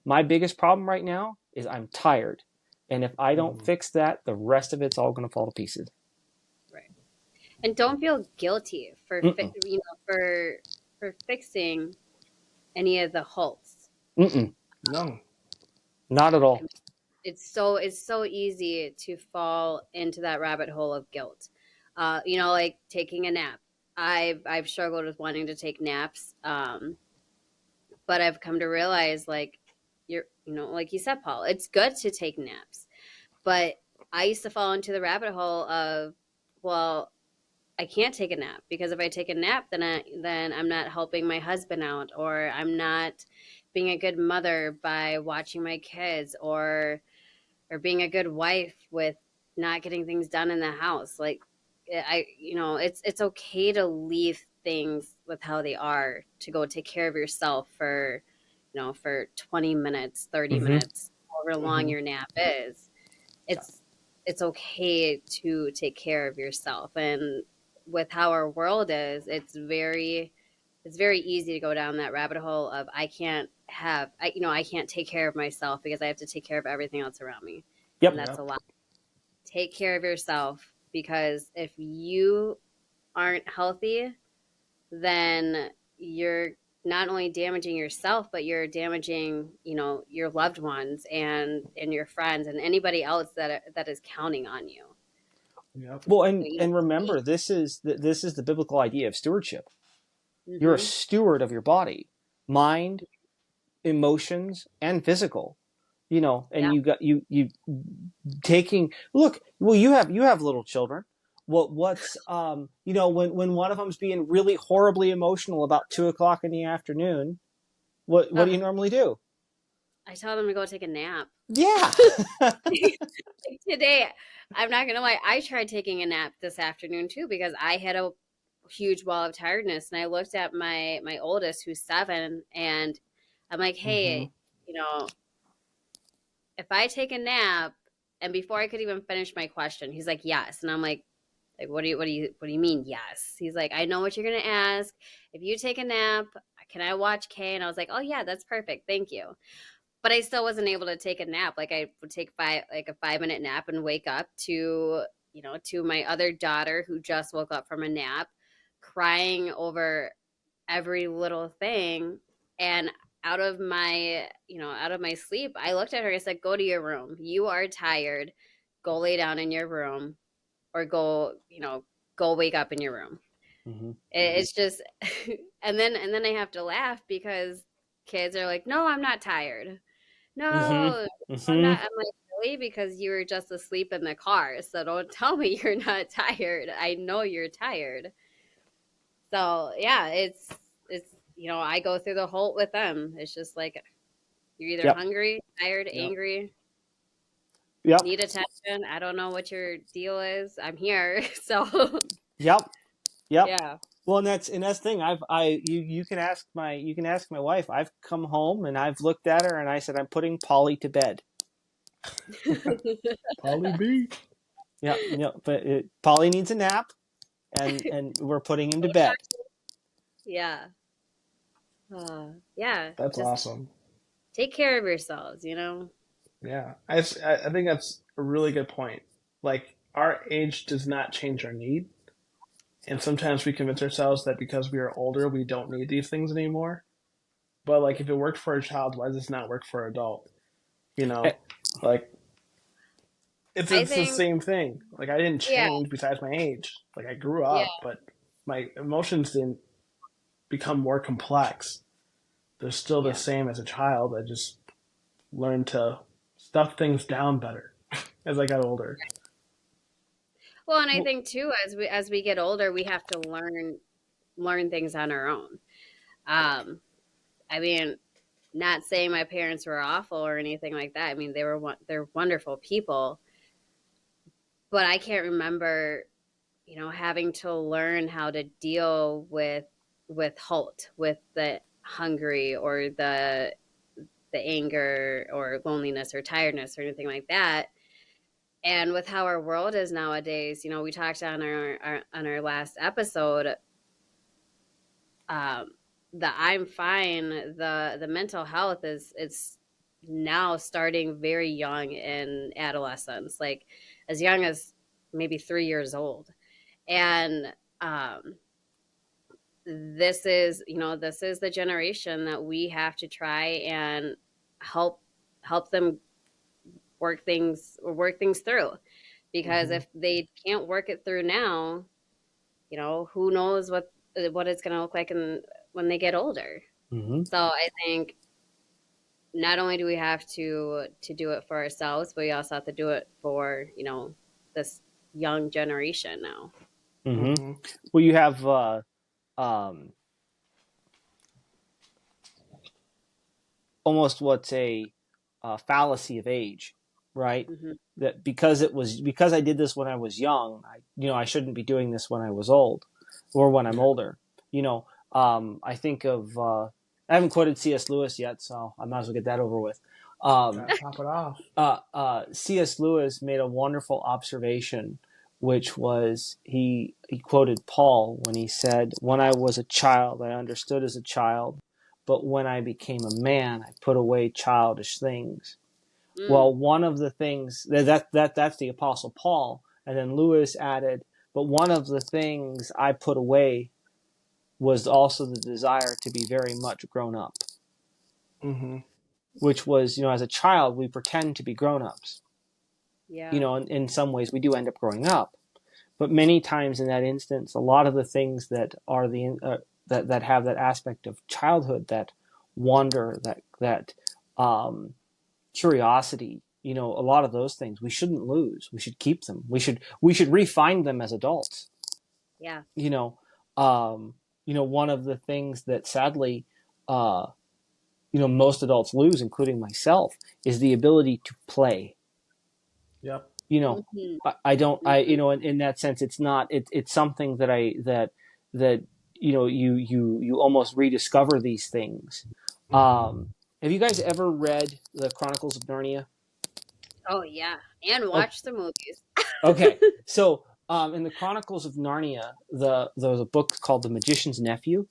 B: my biggest problem right now is I'm tired. And if I don't fix that, the rest of it's all going to fall to pieces.
A: Right. And don't feel guilty for for fixing any of the halts.
C: No.
B: Not at all.
A: It's so easy to fall into that rabbit hole of guilt. Like taking a nap. I've struggled with wanting to take naps, but I've come to realize, like, like you said, Paul, it's good to take naps. But I used to fall into the rabbit hole of, well, I can't take a nap, because if I take a nap, then I'm not helping my husband out, or I'm not being a good mother by watching my kids, or being a good wife with not getting things done in the house. Like, it's okay to leave things with how they are, to go take care of yourself for 20 minutes, 30 minutes, however long your nap is. It's okay to take care of yourself. And with how our world is, it's very easy to go down that rabbit hole of, I can't take care of myself because I have to take care of everything else around me.
B: Yep.
A: And that's a lot. Take care of yourself, because if you aren't healthy, then you're not only damaging yourself, but you're damaging, your loved ones and your friends and anybody else that is counting on you.
C: Yep.
B: Well, and remember, this is the biblical idea of stewardship.
A: Mm-hmm.
B: You're a steward of your body, mind, emotions, and physical. And you taking, look, well, you have little children. What's when one of them's being really horribly emotional about 2:00 in the afternoon, what do you normally do?
A: I tell them to go take a nap.
B: Yeah.
A: Today, I'm not gonna lie, I tried taking a nap this afternoon too, because I had a huge wall of tiredness, and I looked at my oldest, who's 7, and I'm like, hey, if I take a nap, and before I could even finish my question, he's like, yes. And I'm like, what do you mean, yes? He's like, I know what you're gonna ask. If you take a nap, can I watch Kay? And I was like, oh yeah, that's perfect, thank you. but I still wasn't able to take a nap. Like I would take a 5 minute nap and wake up to, to my other daughter who just woke up from a nap, crying over every little thing. And out of my sleep, I looked at her and I said, go to your room. You are tired. Go lay down in your room, or go wake up in your room.
B: Mm-hmm.
A: It's just, and then I have to laugh because kids are like, no, I'm not tired. No,
B: Mm-hmm.
A: I'm not.
B: Mm-hmm.
A: I'm like, really? Because you were just asleep in the car. So don't tell me you're not tired. I know you're tired. So yeah, it's I go through the whole with them. It's just like you're either
B: Yep.
A: hungry, tired,
C: Yep.
A: angry,
B: Yep.
A: need attention. I don't know what your deal is. I'm here. So
B: Yep. Yep.
A: yeah.
B: Well, and that's the thing. You can ask my wife. I've come home and I've looked at her and I said, I'm putting Polly to bed.
C: Polly B.
B: Yeah. But Polly needs a nap, and we're putting him to bed.
A: Yeah. Yeah.
C: That's
A: Just
C: awesome.
A: take care of yourselves.
C: Yeah, I think that's a really good point. Like, our age does not change our need. And sometimes we convince ourselves that because we are older, we don't need these things anymore. But, like, if it worked for a child, why does this not work for an adult? You
B: Eh,
C: know, like, it's,
A: I
C: it's the
A: think,
C: same thing. Like, I didn't
A: yeah,
C: change besides my age. Like, I grew
A: yeah,
C: up, but my emotions didn't become more complex. They're still the
A: yeah.
C: same as a child. I just learned to stuff things down better as I got older.
A: Well, and I
B: well,
A: think too, as we get older, we have to learn things on our own. Um, I mean, not saying my parents were awful or anything like that. I mean, they're wonderful people, but I can't remember, having to learn how to deal with Holt, with the hungry or the anger or loneliness or tiredness or anything like that. And with how our world is nowadays, we talked on our last episode, um, the I'm fine, the mental health is it's now starting very young in adolescence, like as young as maybe 3 years old. And um, this is the generation that we have to try and help help them work things through, because
C: Hmm.
A: if they can't work it through now, who knows what it's going to look like when they get older.
B: mm-hmm.
A: So I think not only do we have to do it for ourselves, but we also have to do it for this young generation now.
B: Mm-hmm.
C: Hmm.
B: Well, you have um, almost what's a fallacy of age, right?
A: Hmm.
B: That because I did this when I was young, I shouldn't be doing this when I was old, or when I'm
C: Yeah.
B: older. I think of I haven't quoted C.S. Lewis yet, so I might as well get that over with. Um,
C: Gotta top it off.
B: C.S. Lewis made a wonderful observation, which was he quoted Paul when he said, "When I was a child, I understood as a child, but when I became a man, I put away childish things."
A: Mm,
B: Well, one of the things that's the Apostle Paul, and then Lewis added, "But one of the things I put away was also the desire to be very much grown up,"
C: Hmm.
B: which was, as a child, we pretend to be grown ups.
A: yeah.
B: In some ways, we do end up growing up, but many times in that instance, a lot of the things that are that have that aspect of childhood, that wonder, that curiosity, a lot of those things we shouldn't lose. We should keep them. We should refine them as adults.
A: Yeah.
B: You know, um, one of the things that sadly, uh, most adults lose, including myself, is the ability to play.
C: Yep.
B: You know,
A: Hmm.
B: I don't,
A: Hmm.
B: in that sense, it's not, it's something that you almost rediscover these things. Have you guys ever read the Chronicles of Narnia?
A: Oh yeah, and
B: Oh,
A: watch the movies.
B: okay. So, in the Chronicles of Narnia, there's a book called The Magician's Nephew,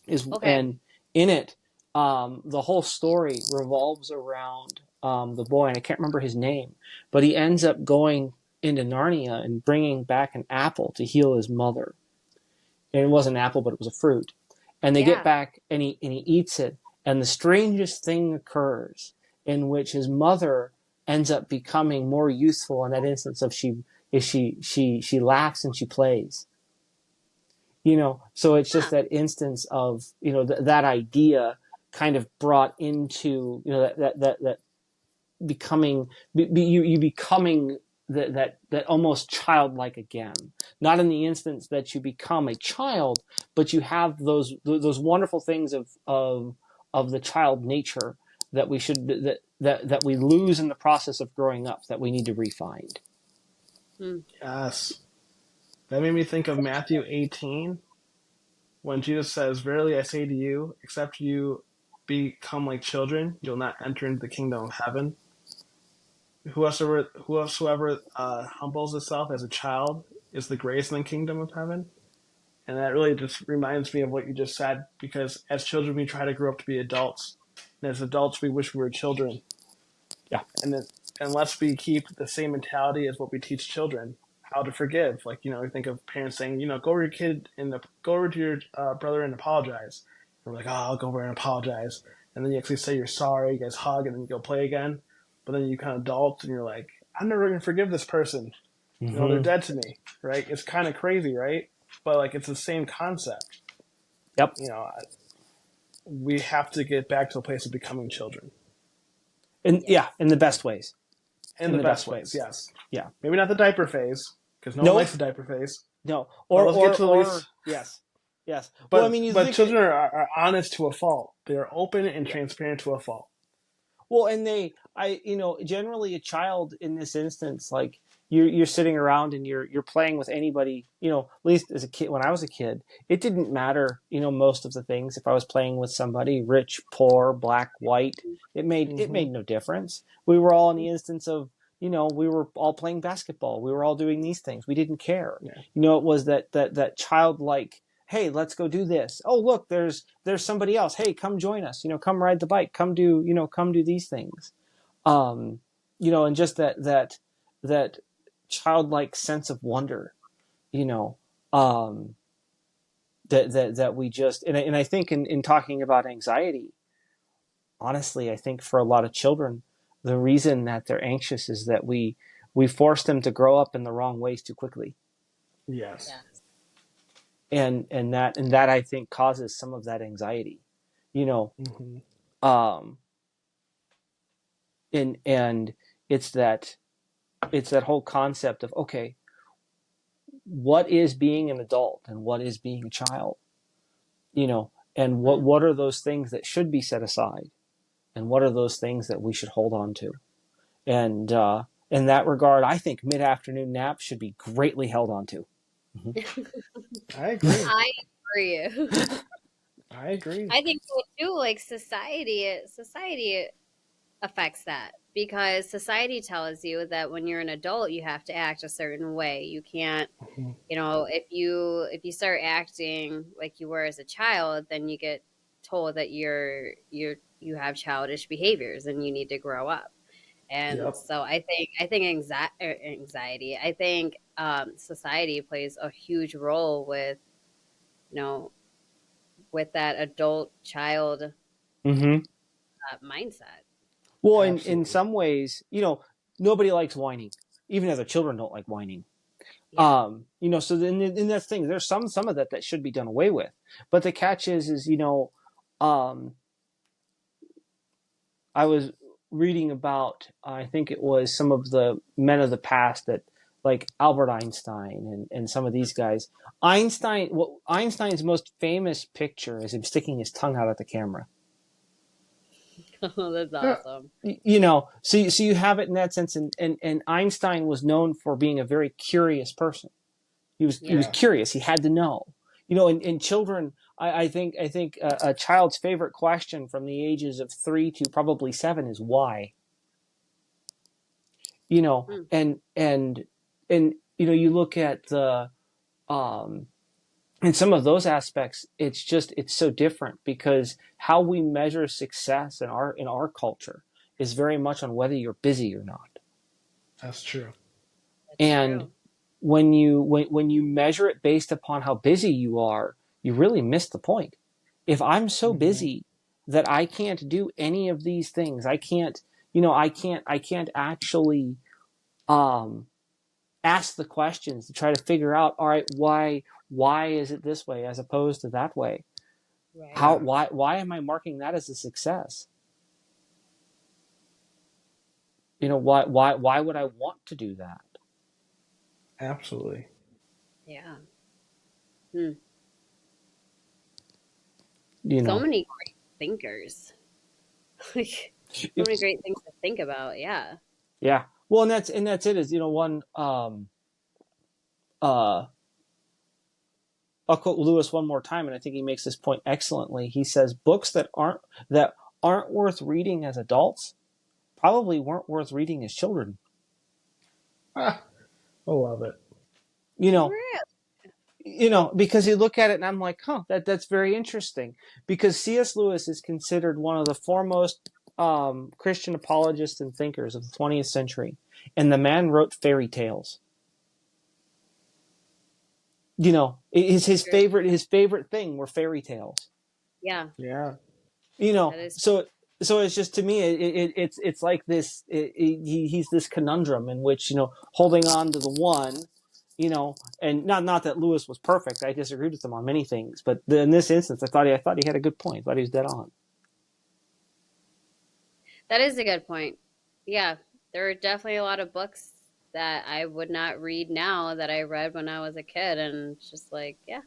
A: Okay.
B: and in it, the whole story revolves around the boy, and I can't remember his name, but he ends up going into Narnia and bringing back an apple to heal his mother. And it wasn't an apple, but it was a fruit. And they get
A: Yeah.
B: back, and he eats it, and the strangest thing occurs, in which his mother ends up becoming more youthful in that instance of she laughs and she plays. So it's just
A: Huh.
B: that instance of that idea kind of brought into that becoming you becoming that almost childlike again, not in the instance that you become a child, but you have those wonderful things of the child nature that we should that we lose in the process of growing up, that we need to refind.
A: Hmm.
C: Yes. That made me think of Matthew 18 when Jesus says, "Verily I say to you, except you become like children, you'll not enter into the kingdom of heaven. Whosoever humbles himself as a child is the greatest in the kingdom of heaven." And that really just reminds me of what you just said, because as children, we try to grow up to be adults. And as adults, we wish we were children.
B: Yeah.
C: And then, unless we keep the same mentality as what we teach children, how to forgive. Like, we think of parents saying, go over to your kid and go over to your brother and apologize. And we're like, oh, I'll go over and apologize. And then you actually say you're sorry, you guys hug, and then you go play again. But then you kind of adult and you're like, I'm never going to forgive this person. They're
B: Mm-hmm.
C: dead to me, right? It's kind of crazy, right? But like, it's the same concept.
B: Yep.
C: We have to get back to a place of becoming children
B: And
A: Yes.
B: yeah, in the best ways.
C: in the best ways. Yes,
B: Yeah.
C: maybe not the diaper phase, because no one
B: No.
C: likes the diaper phase.
B: No.
C: But
B: Or
C: let's get
B: or
C: to at
B: or
C: least.
B: yes. Yes. Well, I
C: But
B: mean, you
C: but
B: think that.
C: children are honest to a fault. They are open and
B: Yeah.
C: transparent to a fault.
B: Well, and generally a child in this instance, like you're sitting around and you're playing with anybody, at least as a kid, when I was a kid, it didn't matter, most of the things. If I was playing with somebody, rich, poor, black, white, it made no difference. We were all in the instance of, we were all playing basketball. We were all doing these things. We didn't care.
C: Yeah.
B: It was that childlike, hey, let's go do this. Oh, look, there's somebody else. Hey, come join us. Come ride the bike. Come do these things. And just that childlike sense of wonder, you know, um, that we just, and I think in talking about anxiety, honestly, I think for a lot of children, the reason that they're anxious is that we force them to grow up in the wrong ways too quickly.
C: Yes.
A: Yes.
B: And that I think causes some of that anxiety, you know,
C: Mm-hmm.
B: um, and it's that whole concept of, okay, what is being an adult and what is being a child, and what are those things that should be set aside, and what are those things that we should hold on to. And in that regard, I think mid-afternoon naps should be greatly held on to.
C: I agree.
A: I agree.
C: I agree.
A: I think so too. Like society affects that because society tells you that when you're an adult, you have to act a certain way. You can't,
C: Mm-hmm.
A: if you start acting like you were as a child, then you get told that you have childish behaviors and you need to grow up. And
C: Yep.
A: so I think anxiety. I think society plays a huge role with you know with that adult child
B: Mm-hmm.
A: mindset.
B: Well, in
C: Absolutely.
B: some ways, nobody likes whining, even other children don't like whining.
A: Yeah.
B: So then in that thing, there's some of that should be done away with. But the catch is, um, I was reading about, I think it was some of the men of the past, that like Albert Einstein and some of these guys. Einstein's most famous picture is him sticking his tongue out at the camera.
A: Oh, that's
C: Yeah.
A: awesome.
B: So you have it in that sense, and Einstein was known for being a very curious person. He was
A: Yeah.
C: Yeah.
B: curious. He had to know. In children, I think a child's favorite question from the ages of 3 to probably 7 is why.
A: Mm.
B: And you look at the um in some of those aspects, it's so different because how we measure success in our culture is very much on whether you're busy or not.
C: That's true.
A: That's
B: And
A: true.
B: when you measure it based upon how busy you are, you really miss the point. If I'm so
C: Hmm.
B: busy that I can't do any of these things, I can't actually um, ask the questions to try to figure out, all right, why is it this way as opposed to that way? How
A: Right.
C: Yeah,
B: why am I marking that as a success? Why would I want to do that?
C: absolutely.
A: Yeah. Hmm.
B: You
A: So
B: know,
A: many great thinkers. Like so many great things to think about. Yeah.
B: yeah. Well, and that's it. Is one uh I'll quote Lewis one more time, and I think he makes this point excellently. He says books that aren't worth reading as adults probably weren't worth reading as children.
C: Ah, I love it.
B: You know,
A: Real.
B: because you look at it and I'm like, huh, that's very interesting. Because C.S. Lewis is considered one of the foremost Christian apologists and thinkers of the 20th century, and the man wrote fairy tales. His favorite thing were fairy tales.
A: Yeah.
C: Yeah.
A: That is
B: So it's just, to me, it's like this. He's this conundrum in which, holding on to the one, you know, and not that Lewis was perfect. I disagreed with him on many things, but in this instance, I thought he had a good point. I thought he was dead on.
A: that is a good point. Yeah. There are definitely a lot of books that I would not read now that I read when I was a kid, and it's just like, yeah,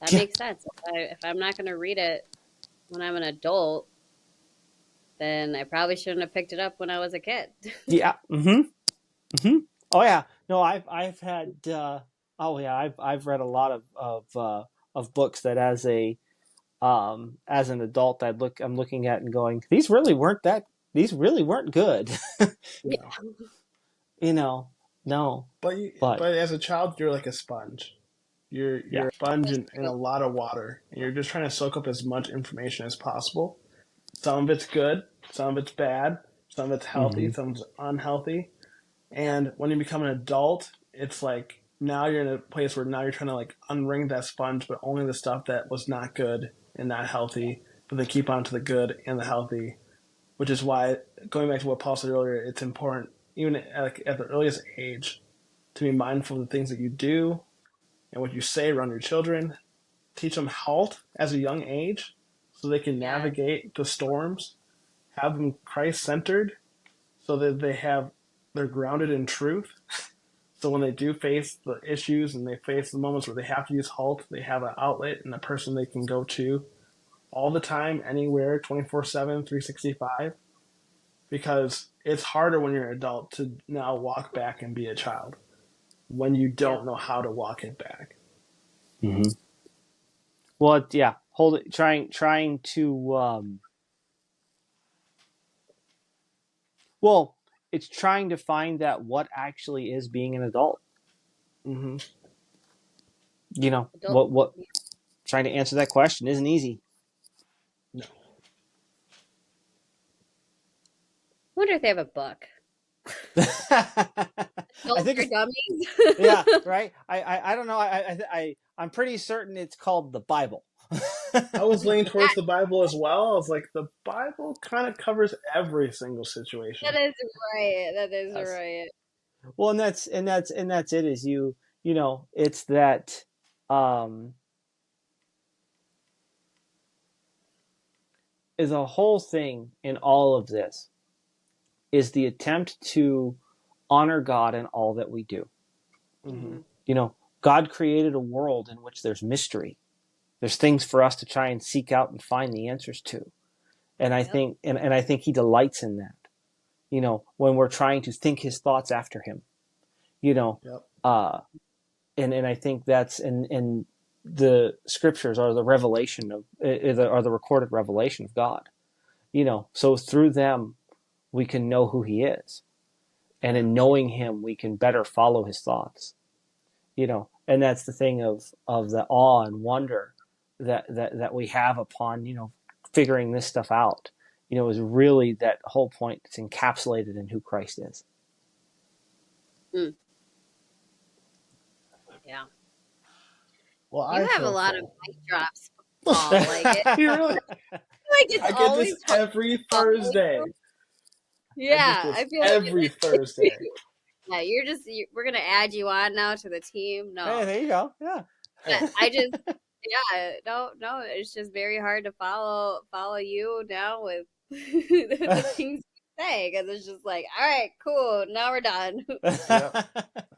A: that
B: Yeah,
A: makes sense. If I'm not going to read it when I'm an adult, then I probably shouldn't have picked it up when I was a kid.
B: yeah, hmm. Oh yeah, no, I've had. Oh yeah, I've read a lot of books that as an adult I'm looking at and going, these really weren't good.
C: Yeah.
A: Yeah.
B: you know, no, but
C: But as a child, you're like a sponge. You're
B: yeah.
C: a sponge
A: That's
C: in
A: true.
C: a lot of water, and you're just trying to soak up as much information as possible. Some of it's good, some of it's bad, some of it's healthy,
B: Hmm.
C: some of it's unhealthy. And when you become an adult, it's like now you're in a place where now you're trying to like unring that sponge, but only the stuff that was not good and not healthy, but then keep on to the good and the healthy. Which is why, going back to what Paul said earlier, it's important, even at the earliest age, to be mindful of the things that you do and what you say around your children. Teach them health as a young age so they can
A: Yeah.
C: navigate the storms. Have them Christ centered so that they're grounded in truth. So when they do face the issues and they face the moments where they have to use halt, they have an outlet and a person they can go to all the time, anywhere, 24/7, 365. Because it's harder when you're an adult to now walk back and be a child when you
A: Yeah.
C: don't know how to walk it back.
B: Hmm. Well, yeah, hold it, trying to well, it's trying to find that what actually is being an adult.
C: Mm-hmm.
A: Adult.
B: What trying to answer that question isn't easy.
C: No.
A: Wonder if they have a book.
B: I
A: Adults
B: think
A: for
B: it's
A: Dummies.
B: Yeah, right. I don't know. I'm pretty certain it's called the Bible.
C: I was leaning towards
A: That,
C: the Bible as well. I was like, the Bible kind of covers every single
A: that
C: situation.
A: is right. That is
B: Yes.
A: right.
B: Well, and that's it. Is it's that um is a whole thing in all of this is the attempt to honor God in all that we do.
C: Mm-hmm.
A: Hmm.
B: You know, God created a world in which there's mystery. There's things for us to try and seek out and find the answers to. And I
A: Yep.
B: think and I think he delights in that. When we're trying to think his thoughts after him. You know,
C: Yep.
B: uh and I think that's in the scriptures are the revelation of are the recorded revelation of God. So through them we can know who he is. And
C: Yeah.
B: in knowing him, we can better follow his thoughts. And that's the thing of the awe and wonder that we have upon, figuring this stuff out, is really that whole point. It's encapsulated in who Christ is.
A: Mm, yeah.
C: Well,
A: You
C: I
A: have a
C: feel
A: lot of
C: full.
A: mic drops, Paul.
C: You really?
A: Like it's
C: I get
A: always
C: this every Thursday. I get
A: Yeah,
C: this
A: I feel like
C: every Thursday.
A: yeah, we're gonna add you on now to the team.
B: Hey,
A: No,
B: there you go. Yeah.
A: I just yeah, no, it's just very hard to follow you now with the things you say because it's just like, all right, cool, now we're done.
C: Yep.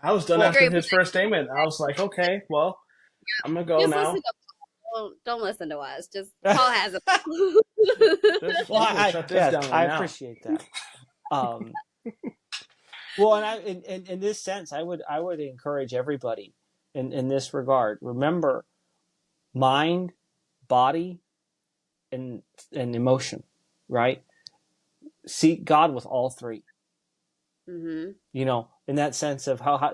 C: I was done
B: Well,
C: after
A: Great,
C: his first statement. I was like, okay, well, I'm gonna go
A: just listen
C: now.
A: to Paul. Don't listen to us. Just Paul has it.
C: Just,
B: well,
C: I'm gonna shut this down
B: I
C: right now.
B: appreciate that. Well, in this sense, I would encourage everybody in this regard. Remember, mind, body, and emotion, right? Seek God with all three.
A: hmm
B: In that sense of how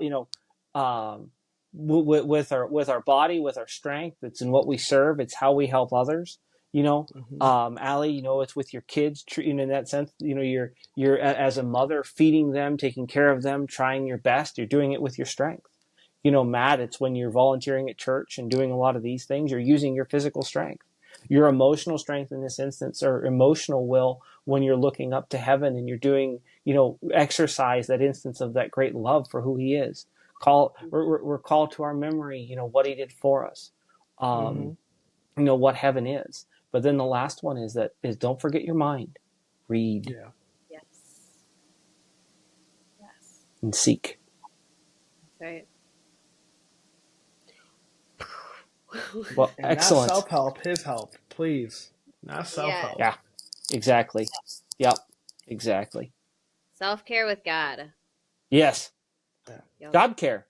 B: with our body, with our strength, it's in what we serve, it's how we help others.
C: Mm-hmm.
B: Allie, it's with your kids. In that sense, you're as a mother feeding them, taking care of them, trying your best. You're doing it with your strength. Matt, it's when you're volunteering at church and doing a lot of these things. You're using your physical strength, your emotional strength in this instance, or emotional will when you're looking up to heaven and you're doing, exercise that instance of that great love for who He is. We're called to our memory, what He did for us,
C: Mm-hmm.
B: what heaven is. But then the last one is don't forget your mind. Read
C: Yeah.
A: Yes. Yes.
B: and seek.
A: Right.
B: Well,
C: And
B: excellent.
C: not self-help, his help, please. Not self-help.
B: Yeah, exactly. Yep, exactly.
A: Self-care with God.
B: Yes.
C: Yeah.
A: Yep.
B: God care.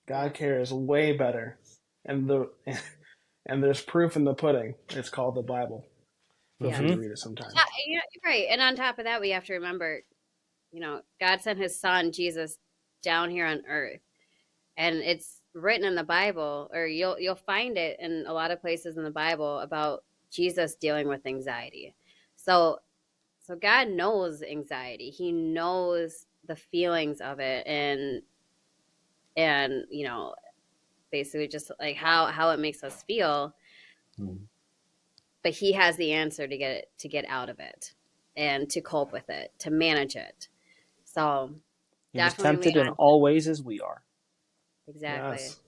C: God cares way better. And and there's proof in the pudding. It's called the Bible. Feel free to
B: Mhm.
C: read it sometime.
A: Yeah, right. And on top of that, we have to remember, God sent His Son Jesus down here on earth, and it's written in the Bible, or you'll find it in a lot of places in the Bible about Jesus dealing with anxiety. So God knows anxiety. He knows the feelings of it, and basically just like how it makes us feel.
B: Mhm.
A: But He has the answer to get out of it and to cope with it, to manage it. So
B: He was
A: definitely
B: tempted
A: lean
B: in
A: on
B: all ways as we are.
A: exactly,
C: Yes.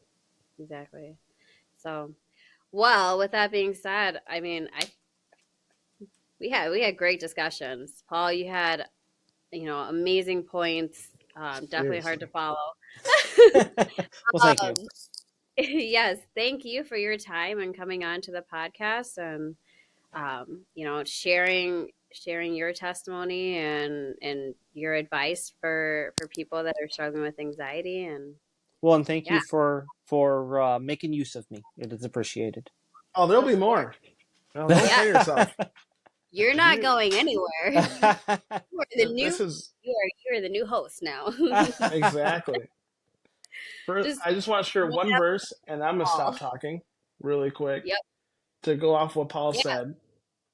A: exactly. So, well, with that being said, I mean, we had great discussions. Paul, you had amazing points. Definitely hard to
C: Seriously.
A: follow.
B: Well, thank you.
A: um, yes, thank you for your time and coming on to the podcast and sharing your testimony and your advice for people that are struggling with anxiety. And
B: Well, and thank
A: yeah,
B: you for making use of me. It is appreciated.
C: Oh, there'll
A: of
C: be
A: course.
C: more. No, don't
A: Yeah,
C: kill yourself.
A: you're not
C: You,
A: going anywhere. You are the new
C: this is
A: you're the new host now.
C: exactly. First,
A: Just
C: I just want to share one
A: whatever.
C: verse, and I'm gonna stop talking really quick
A: Yep.
C: to go off what Paul
A: Yeah.
C: said.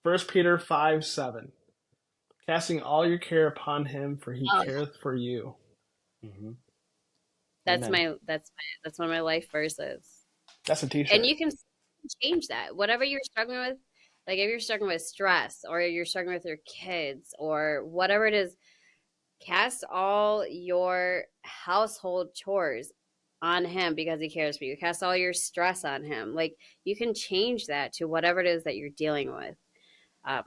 C: 1 Peter 5:7. Casting all your care upon him, for he
A: Oh,
C: careth for you.
B: Mhm.
A: that's
B: Amen.
A: that's one of my life verses.
C: That's a
A: And
C: t-shirt.
A: you can change that. Whatever you're struggling with, like if you're struggling with stress or you're struggling with your kids or whatever it is, cast all your household chores on Him because He cares for you. Cast all your stress on Him. Like you can change that to whatever it is that you're dealing with. Um,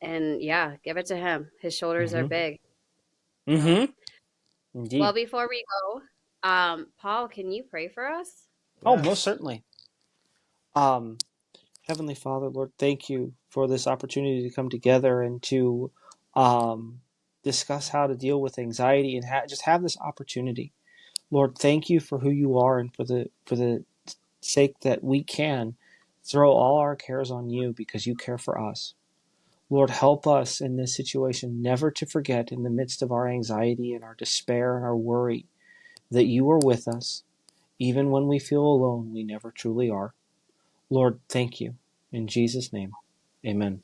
A: and yeah, give it to Him. His shoulders are
B: Mhm.
A: big. So,
B: Mhm.
A: well,
B: Indeed.
A: before we go, Paul, can you pray for us?
B: Oh,
C: Yes.
B: most certainly. Um, Heavenly Father, Lord, thank you for this opportunity to come together and to discuss how to deal with anxiety and just have this opportunity. Lord, thank you for who you are and for the sake that we can throw all our cares on you because you care for us. Lord, help us in this situation never to forget in the midst of our anxiety and our despair and our worry that you are with us Even when we feel alone, we never truly are. Lord, thank you. In Jesus' name, amen.